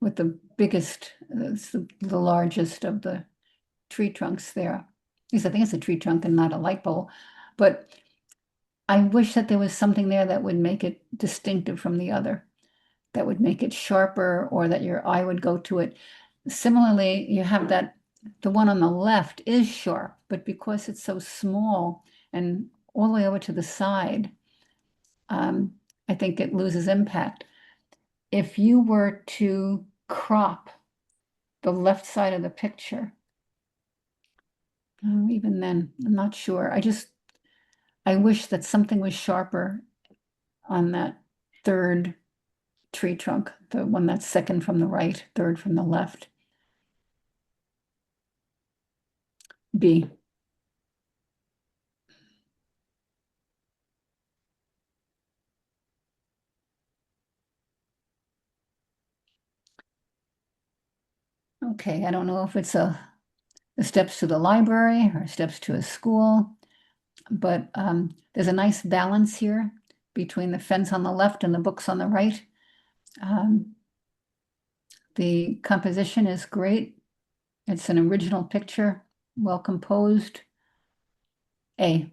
with the biggest, the largest of the tree trunks there. At least I think it's a tree trunk and not a light pole. But I wish that there was something there that would make it distinctive from the other, that would make it sharper, or that your eye would go to it. Similarly, you have that the one on the left is sharp, but because it's so small and all the way over to the side, I think it loses impact. If you were to crop the left side of the picture, even then, I'm not sure. I wish that something was sharper on that third tree trunk, the one that's second from the right, third from the left. B. Okay, I don't know if it's the steps to the library or steps to a school, but there's a nice balance here between the fence on the left and the books on the right. The composition is great. It's an original picture, well composed. A.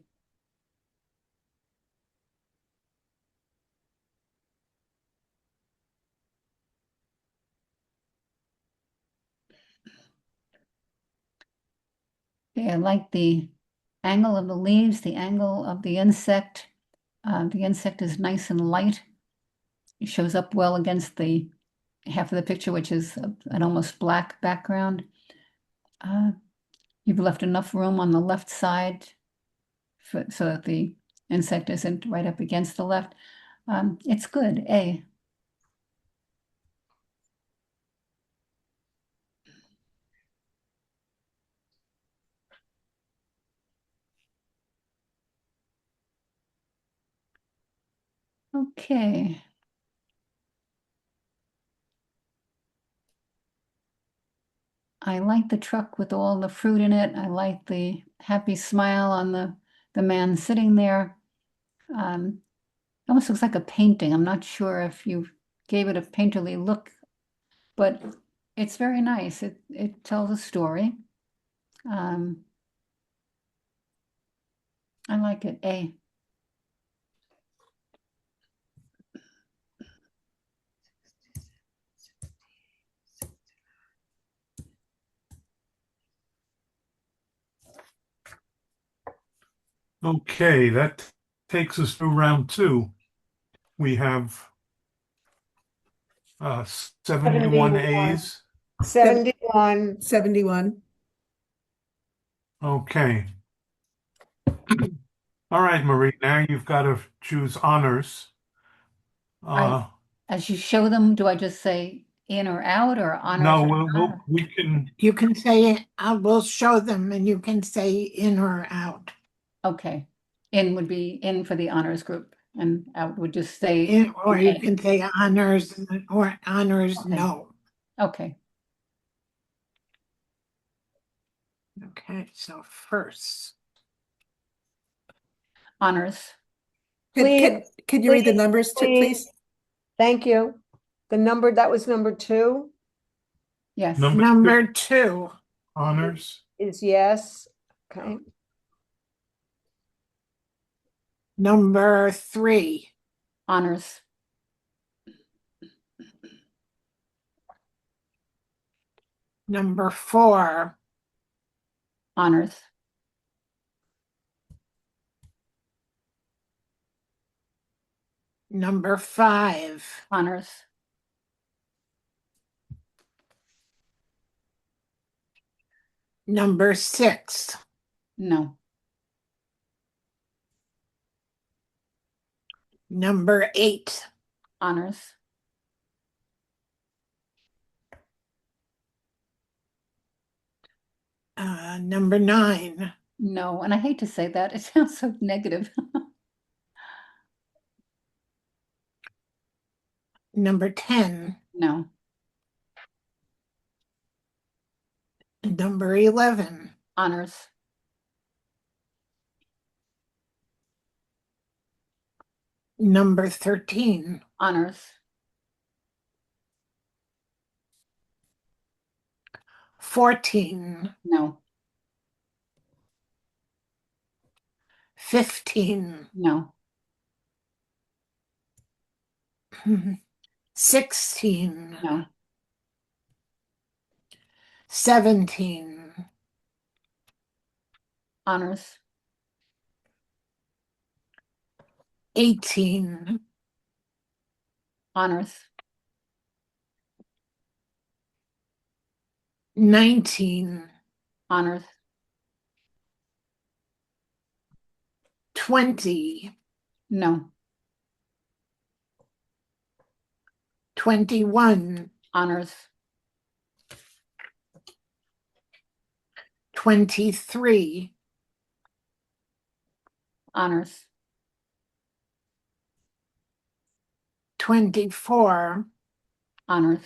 Okay, I like the angle of the leaves, the angle of the insect. The insect is nice and light. It shows up well against the half of the picture, which is an almost black background. You've left enough room on the left side so that the insect isn't right up against the left. It's good, A. Okay. I like the truck with all the fruit in it. I like the happy smile on the man sitting there. almost looks like a painting. I'm not sure if you gave it a painterly look, but it's very nice. It tells a story. I like it. A. Okay, that takes us through round two. We have 71 A's. 71. 71. Okay. All right, Marie, now you've got to choose honors. As you show them, do I just say in or out or honors? No, or not? we can, You can say it, I will show them and you can say in or out. Okay. In would be in for the honors group and out would just say In, or you nay. can say honors or honors Okay. no. Okay. Okay, so first, Honors. Could you read the Please, numbers too, please? Thank you. That was number 2 Yes. Number number 2, honors. is yes. Okay. number 3, Honors. number 4, Honors. number 5, Honors. number 6, No. number 8, Honors. number 9, No. And I hate to say that. It sounds so negative. number 10, No. number 11, Honors. number 13, Honors. 14, No. 15, No. 16, No. 17, Honors. 18, Honors. 19, Honors. 20, No. 21, Honors. 23, Honors. 24, Honors.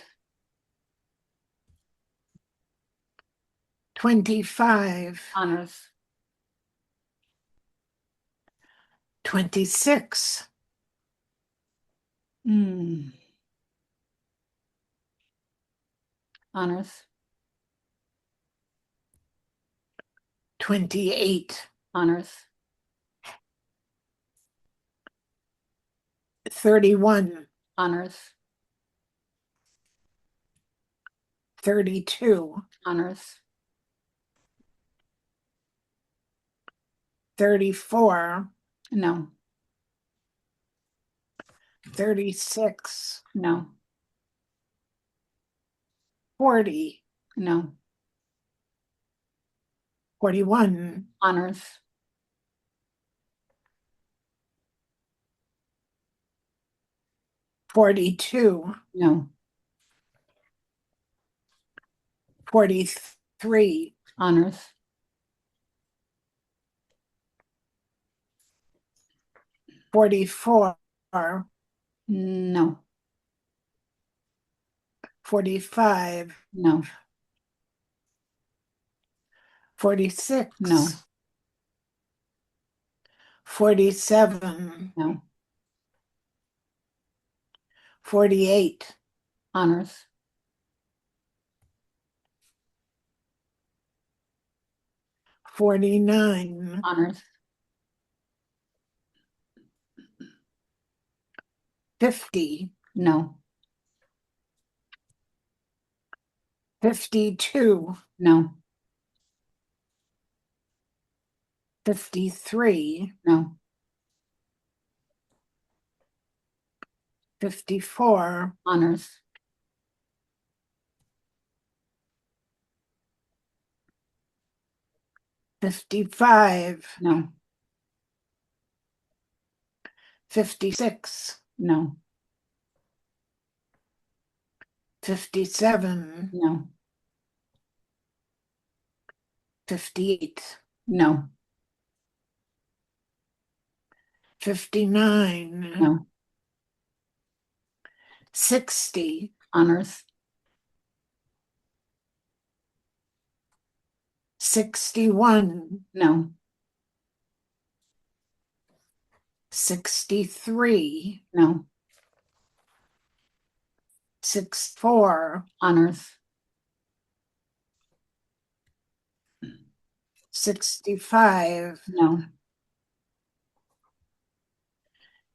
25, Honors. 26, Honors. 28, Honors. 31, Honors. 32, Honors. 34, No. 36, No. 40, No. 41, Honors. 42, No. 43, Honors. 44, No. 45, No. 46, No. 47, No. 48, honors, 49, honors, 50, no, 52, no, 53, no, 54, honors, 55, no, 56, no, 57, no, 58, no, 59, no, 60, honors, 61, no, 63, no, 64, honors, 65, no,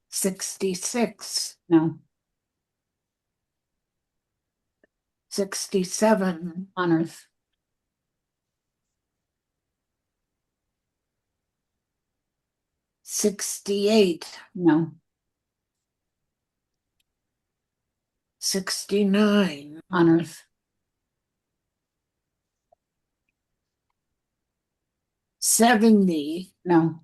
66, no, 67, honors, 68, no, 69, honors, 70, no,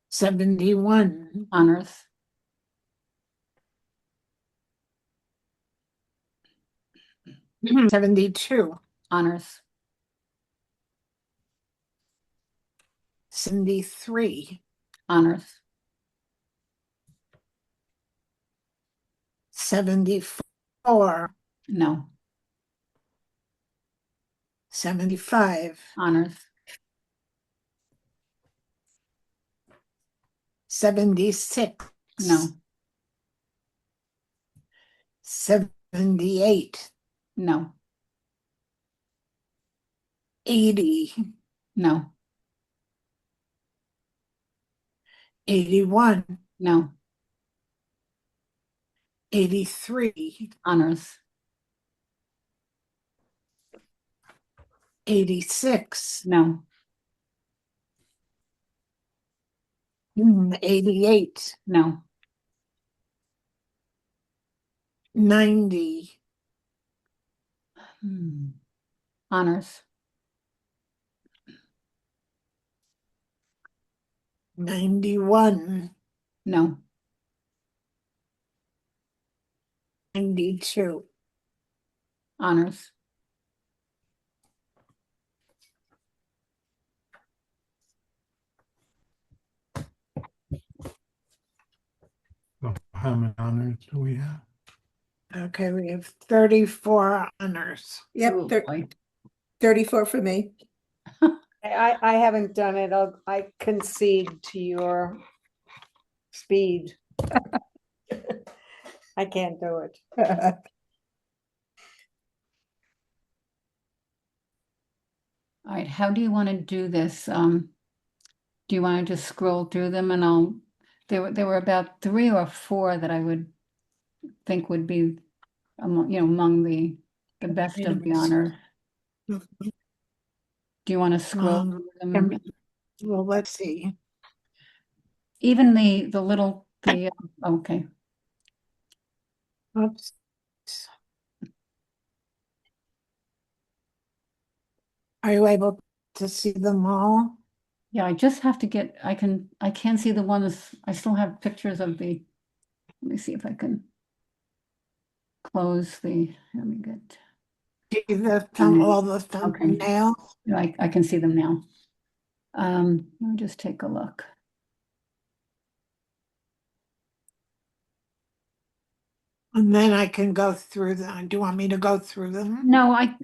71, honors, 72, honors, 73, honors, 74, no, 75, honors, 76, no, 78, no, 80, no, 81, no, 83, honors, 86, no, 88, no, 90, honors, 91, no, 92, honors, So how many honors do we have? Okay, we have 34 honors. Yep, oh thir- boy. 34 for me. I haven't done it. I concede to your speed. I can't do it. All right, how do you want to do this? Do you want to just scroll through them and there were about 3 or 4 that I would think would be among the best of the honors. Do you want to scroll Um, through them? Well, let's see. Even the little, okay, Oops. Are you able to see them all? yeah, I just have to get, I can't see the ones, I still have pictures of let me see if I can close let me get, See the Okay. all the thumbnails? I can see them now. Let me just take a look. And then I can go through them. Do you want me to go through them? No, I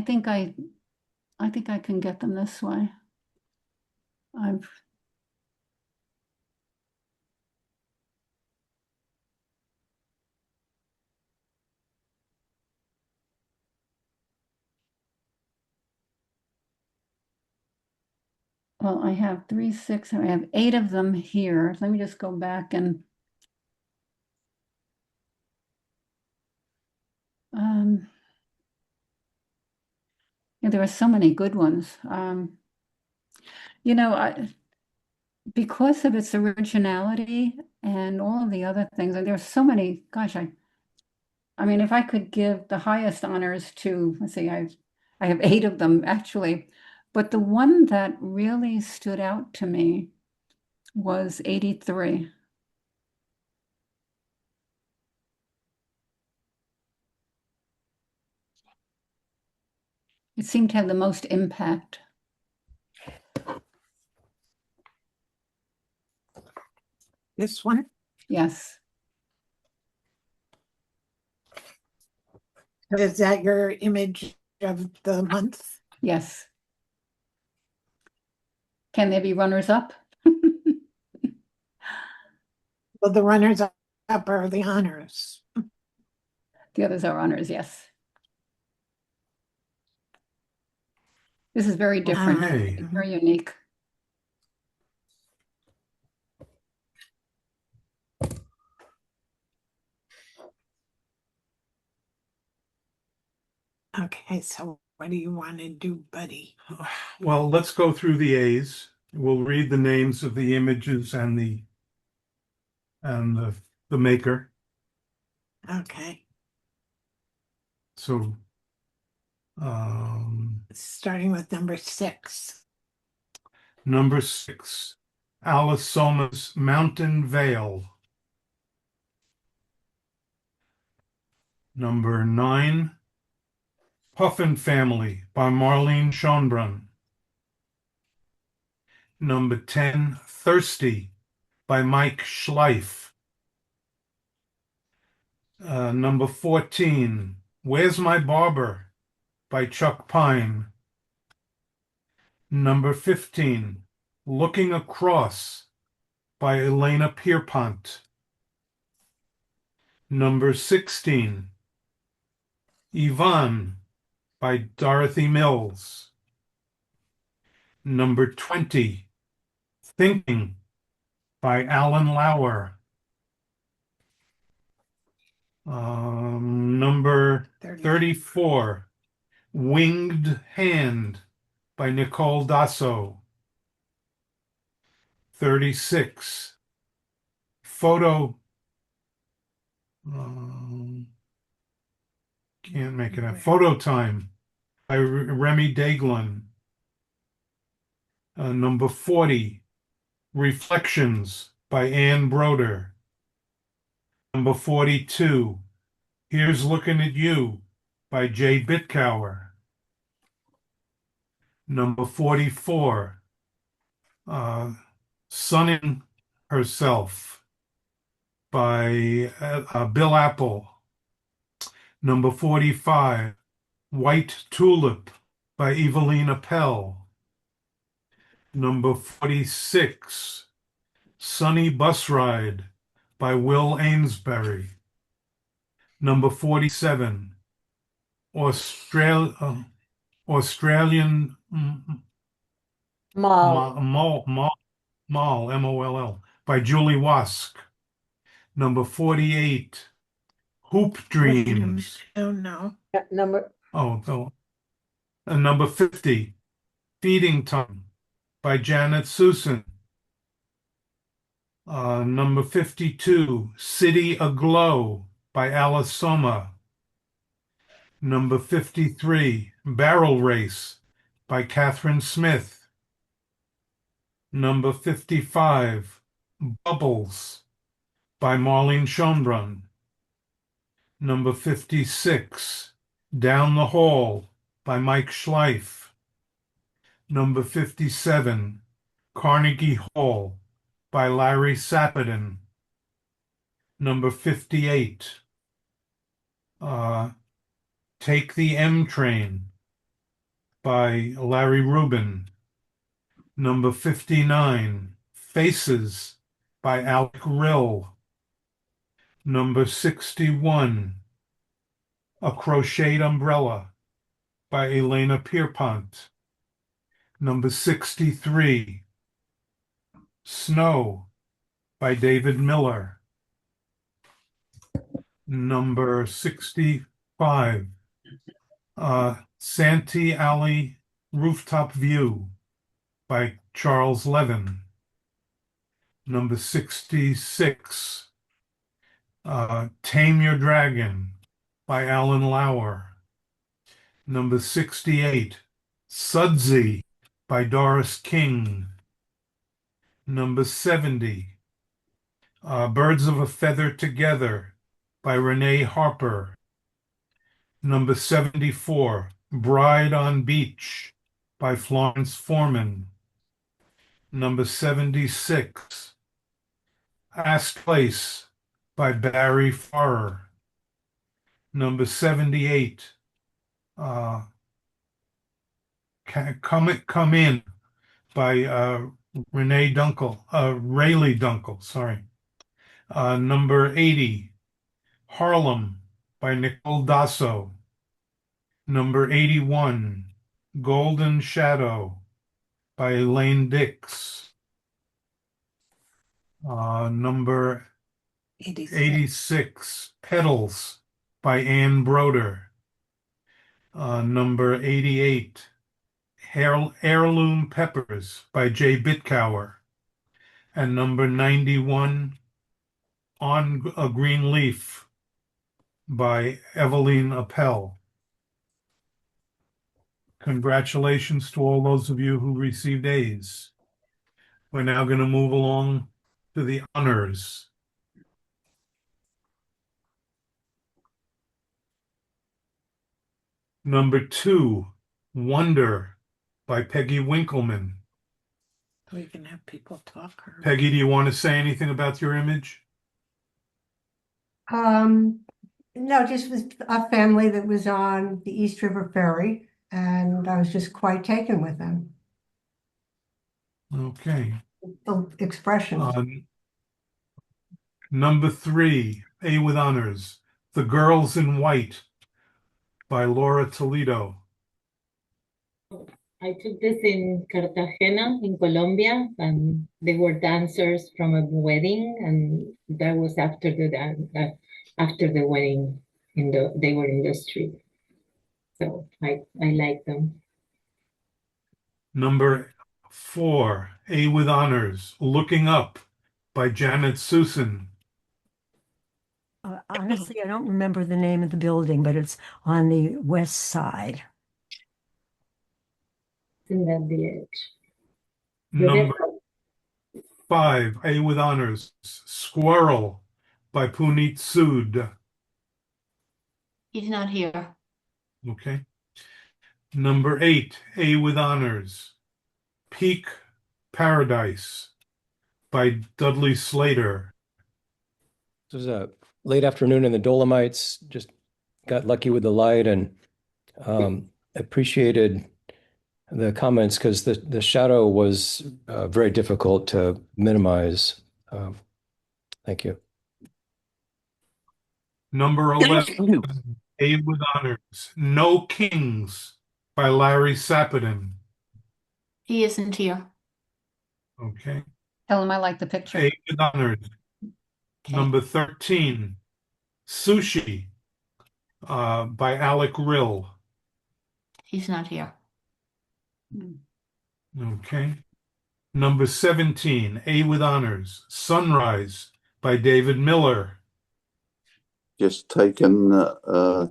think I can get them this way. Well, I have 3, 6, I have 8 of them here. Let me just go back and yeah, there are so many good ones. You know, because of its originality and all of the other things, and there's so many, gosh, I mean, if I could give the highest honors to, let's see, I have 8 of them actually, but the one that really stood out to me was 83. It seemed to have the most impact. This one? Yes, Is that your image of the month? yes. Can there be runners up? Well, the runners up are the honors. The others are honors, yes. This is very different, Okay. very unique. Okay, so what do you want to do, buddy? Well, let's go through the A's. We'll read the names of the images and the maker. Okay, So starting with number 6. number 6, Alice Soma's Mountain Vale. Number 9, Puffin Family by Marlene Schonbrun. Number 10, Thirsty by Mike Schleif. Number 14, Where's My Barber by Chuck Pine. Number 15, Looking Across by Elena Pierpont. Number 16, Yvonne by Dorothy Mills. Number 20, Thinking by Alan Lauer. Number 34, Winged Hand by Nicole Dasso. 36, Photo, can't make it out, Photo Time by Remy Daglin. Number 40, Reflections by Ann Broder. Number 42, Here's Looking at You by Jay Bitcower. Number 44, Sunning Herself by Bill Apple. Number 45, White Tulip by Evelyn Appel. Number 46, Sunny Bus Ride by Will Amesbury. Number 47, Australian Mall. Moll, M-O-L-L, by Julie Wask. Number 48, Hoop Dreams. Oh, no. Number, And number 50, Feeding Time by Janet Susan. Number 52, City Aglow by Alice Soma. Number 53, Barrel Race by Catherine Smith. Number 55, Bubbles by Marlene Schonbrun. Number 56, Down the Hall by Mike Schleif. Number 57, Carnegie Hall by Larry Sapidon. Number 58, Take the M Train by Larry Rubin. Number 59, Faces by Alec Rill. Number 61, A Crocheted Umbrella by Elena Pierpont. Number 63, Snow by David Miller. Number 65, Santee Alley Rooftop View by Charles Levin. Number 66, Tame Your Dragon by Alan Lauer. Number 68, Sudsy by Doris King. Number 70, Birds of a Feather Together by Renee Harper. Number 74, Bride on Beach by Florence Foreman. Number 76, Ask Place by Barry Farrer. Number 78, Come In by Rayleigh Dunkel, sorry. Number 80, Harlem by Nicole Dasso. Number 81, Golden Shadow by Elaine Dix. Number 86, Petals by Ann Broder. Number 88, Heirloom Peppers by Jay Bitcower. And number 91, On a Green Leaf by Eveline Appel. Congratulations to all those of you who received A's. We're now going to move along to the honors. Number 2, Wonder by Peggy Winkleman. We can have people talk. Peggy, do you want to say anything about your image? No, just with a family that was on the East River Ferry, and I was just quite taken with them. Okay. The expressions. Number 3, A with honors, The Girls in White by Laura Toledo. I took this in Cartagena, in Colombia, and they were dancers from a wedding, and that was after after the wedding. They were in the street, so I like them. Number 4, A with honors, Looking Up by Janet Susan. Honestly, I don't remember the name of the building, but it's on the west side. Isn't that the edge? Number 5, A with honors, Squirrel by Puneet Sood. He's not here. Okay. Number 8, A with honors, Peak Paradise by Dudley Slater. This was a late afternoon in the Dolomites. Just got lucky with the light and appreciated the comments because the shadow was very difficult to minimize. Thank you. Number 11, A with honors, No Kings by Larry Sapadin. He isn't here. Okay. Tell him I like the picture. A with honors. Okay. Number 13, Sushi by Alec Rill. He's not here. Okay. Number 17, A with honors, Sunrise by David Miller. Just taken early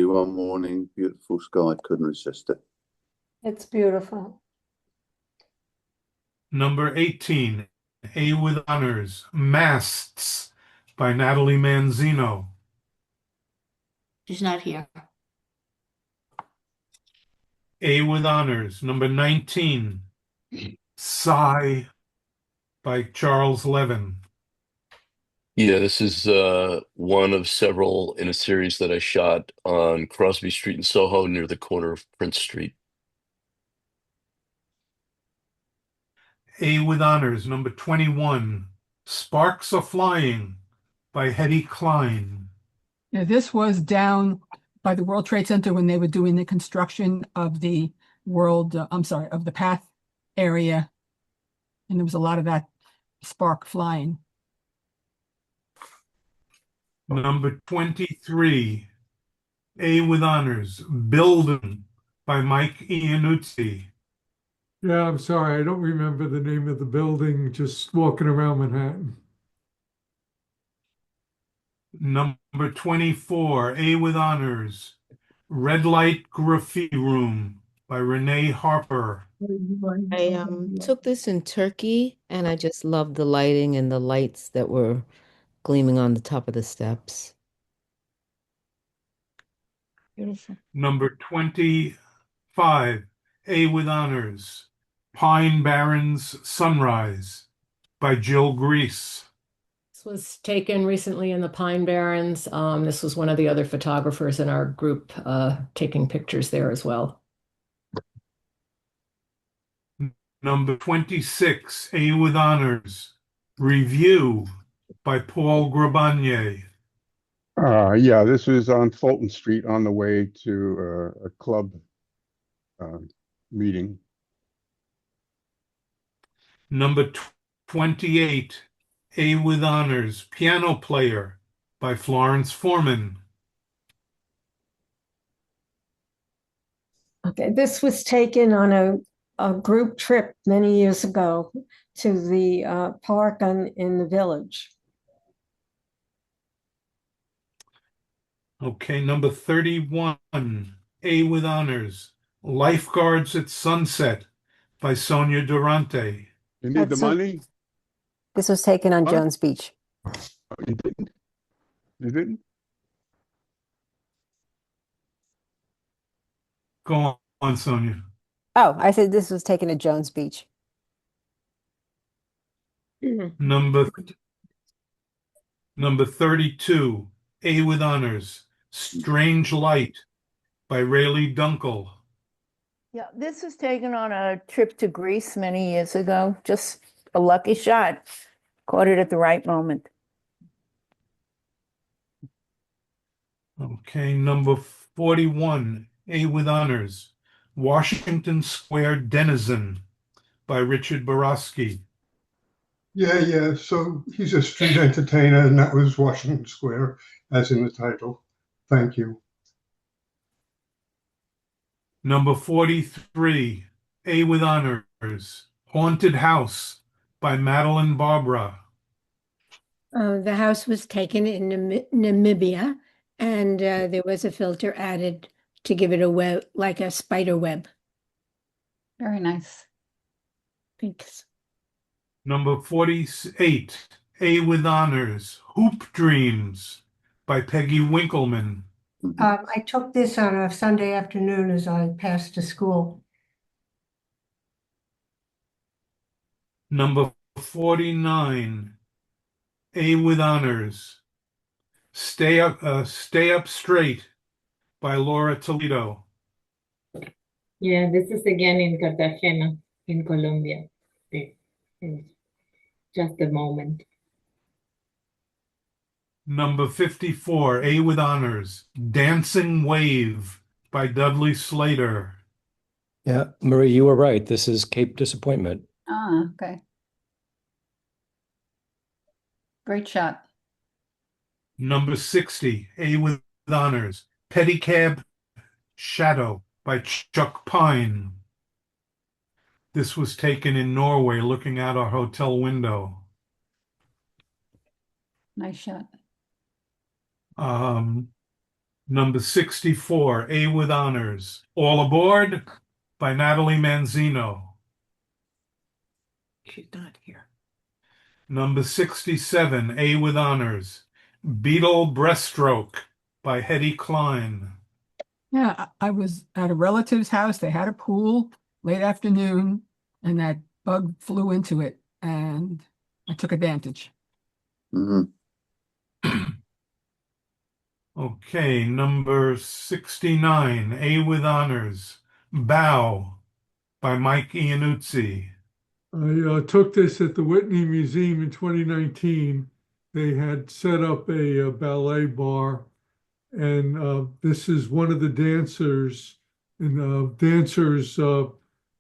one morning, beautiful sky, couldn't resist it. It's beautiful. Number 18, A with honors, Masts by Natalie Manzino. He's not here. A with honors, number 19, Sigh by Charles Levin. Yeah, this is one of several in a series that I shot on Crosby Street in Soho near the corner of Prince Street. A with honors, number 21, Sparks Are Flying by Hetty Klein. Yeah, this was down by the World Trade Center when they were doing the construction of the world, I'm sorry, of the path area. And there was a lot of that spark flying. Number 23, A with honors, Building by Mike Iannuzzi. Yeah, I'm sorry, I don't remember the name of the building, just walking around Manhattan. Number 24, A with honors, Red Light Graffiti Room by Renee Harper. I took this in Turkey and I just loved the lighting and the lights that were gleaming on the top of the steps. Beautiful. Number 25, A with honors, Pine Barrens Sunrise by Jill Grease. This was taken recently in the Pine Barrens. This was one of the other photographers in our group taking pictures there as well. Number 26, A with honors, Review by Paul Grabanier. Yeah, this was on Fulton Street on the way to a club meeting. Number 28, A with honors, Piano Player by Florence Foreman. Okay, this was taken on a group trip many years ago to the park in the village. Okay, number 31, A with honors, Lifeguards at Sunset by Sonia Durante. You need the money? This was taken on Huh? Jones Beach. Oh, you didn't? You didn't? Go on, Sonia. Oh, I said this was taken at Jones Beach. Number 32, A with honors, Strange Light by Rayleigh Dunkel. Yeah, this was taken on a trip to Greece many years ago. Just a lucky shot. Caught it at the right moment. Okay, number 41, A with honors, Washington Square Denizen by Richard Borowski. Yeah. So he's a street entertainer, and that was Washington Square, as in the title. Thank you. Number 43, A with honors, Haunted House by Madeline Barbara. The house was taken in Namibia, and there was a filter added to give it a web, like a spider web. Very nice. Thanks. Number 48, A with honors, Hoop Dreams by Peggy Winkleman. I took this on a Sunday afternoon as I passed to school. Number 49, A with honors, Stay Up Straight by Laura Toledo. Yeah, this is again in Cartagena, in Colombia. It's just a moment. Number 54, A with honors, Dancing Wave by Dudley Slater. Yeah, Marie, you were right. This is Cape Disappointment. Ah, okay. Great shot. Number 60, A with honors, Pedicab Shadow by Chuck Pine. This was taken in Norway looking out our hotel window. Nice shot. Number 64, A with honors, All Aboard by Natalie Manzino. She's not here. Number 67, A with honors, Beetle Breaststroke by Hetty Klein. Yeah, I was at a relative's house. They had a pool late afternoon, and that bug flew into it, and I took advantage. Okay, number 69, A with honors, Bow by Mike Iannuzzi. I took this at the Whitney Museum in 2019. They had set up a ballet bar, and this is one of the dancers and dancers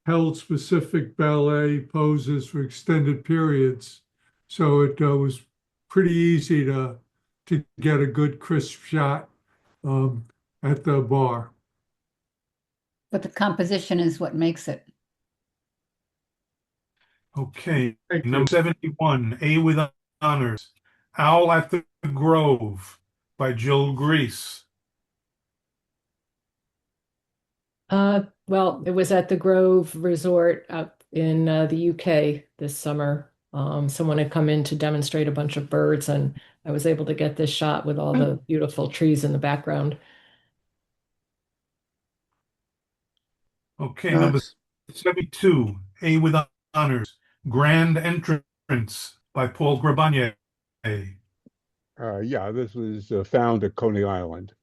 held specific ballet poses for extended periods. So it was pretty easy to get a good crisp shot at the bar. But the composition is what makes it. Okay, Thank you. number 71, A with honors, Owl at the Grove by Jill Grease. Well, it was at the Grove Resort up in the UK this summer. Someone had come in to demonstrate a bunch of birds, and I was able to get this shot with all the beautiful trees in the background. Okay, number 72, A with honors, Grand Entrance by Paul Grabanier. Yeah, this was found at Coney Island.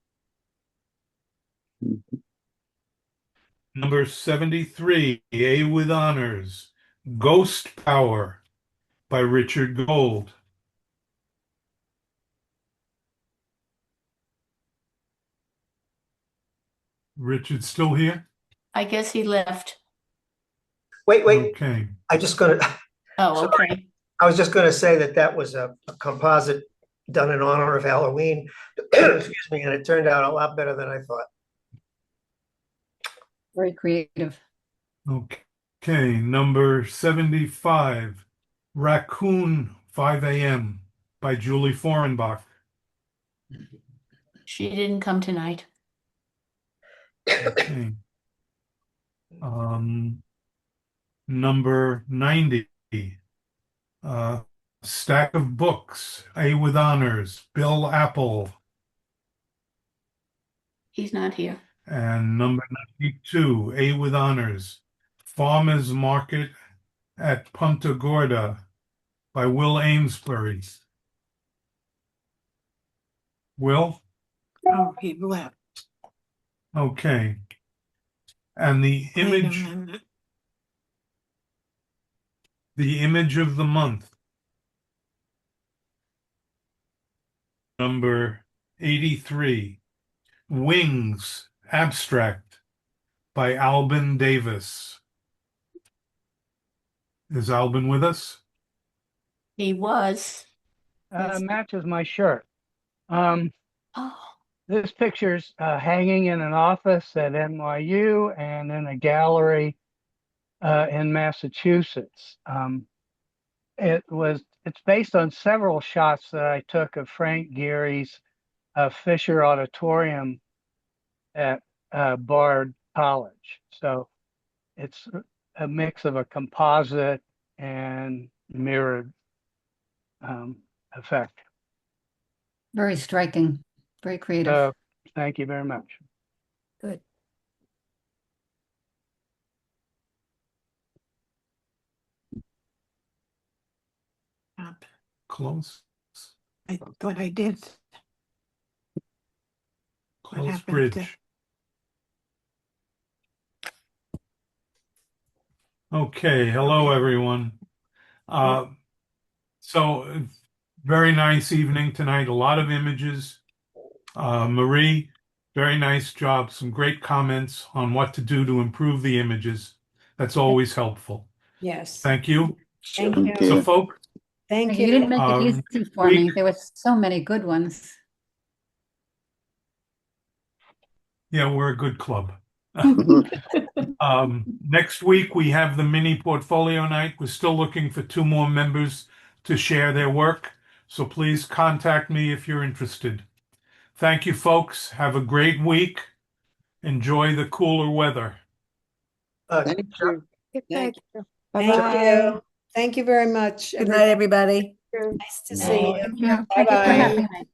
Number 73, A with honors, Ghost Power by Richard Gold. Richard still here? I guess he left. Wait. Okay. I just gonna. Oh, Sorry. okay. I was just gonna say that was a composite done in honor of Halloween. Excuse me, and it turned out a lot better than I thought. Very creative. Okay, number 75, Raccoon 5 a.m. by Julie Forenbach. She didn't come tonight. Okay. Number 90, Stack of Books, A with honors, Bill Apple. He's not here. And number 92, A with honors, Farmers Market at Punta Gorda by Will Amesbury. Will? Oh, he left. Okay. And the Wait a image, minute. the image of the month, number 83, Wings Abstract by Albin Davis. Is Albin with us? He was. Matches my shirt. Oh, This picture's hanging in an office at NYU and in a gallery in Massachusetts. It's based on several shots that I took of Frank Gehry's Fisher Auditorium at Bard College. So it's a mix of a composite and mirrored effect. Very striking, very creative. Thank you very much. good. Close. I thought I did. Close happened bridge. to- Okay, hello everyone. So very nice evening tonight, a lot of images. Marie, very nice job, some great comments on what to do to improve the images. That's always helpful. Yes. Thank you. Thank you. So folks, Thank You didn't make it easy for me. week- There were so many good ones. yeah, we're a good club. Next week, we have the mini portfolio night. We're still looking for 2 more members to share their work. So please contact me if you're interested. Thank you, folks. Have a great week. Enjoy the cooler weather. Thank you. Thank you. Bye-bye. Thank you very much. Good night, everybody. Nice to see you. Thank you. Thank you for Bye-bye. having me.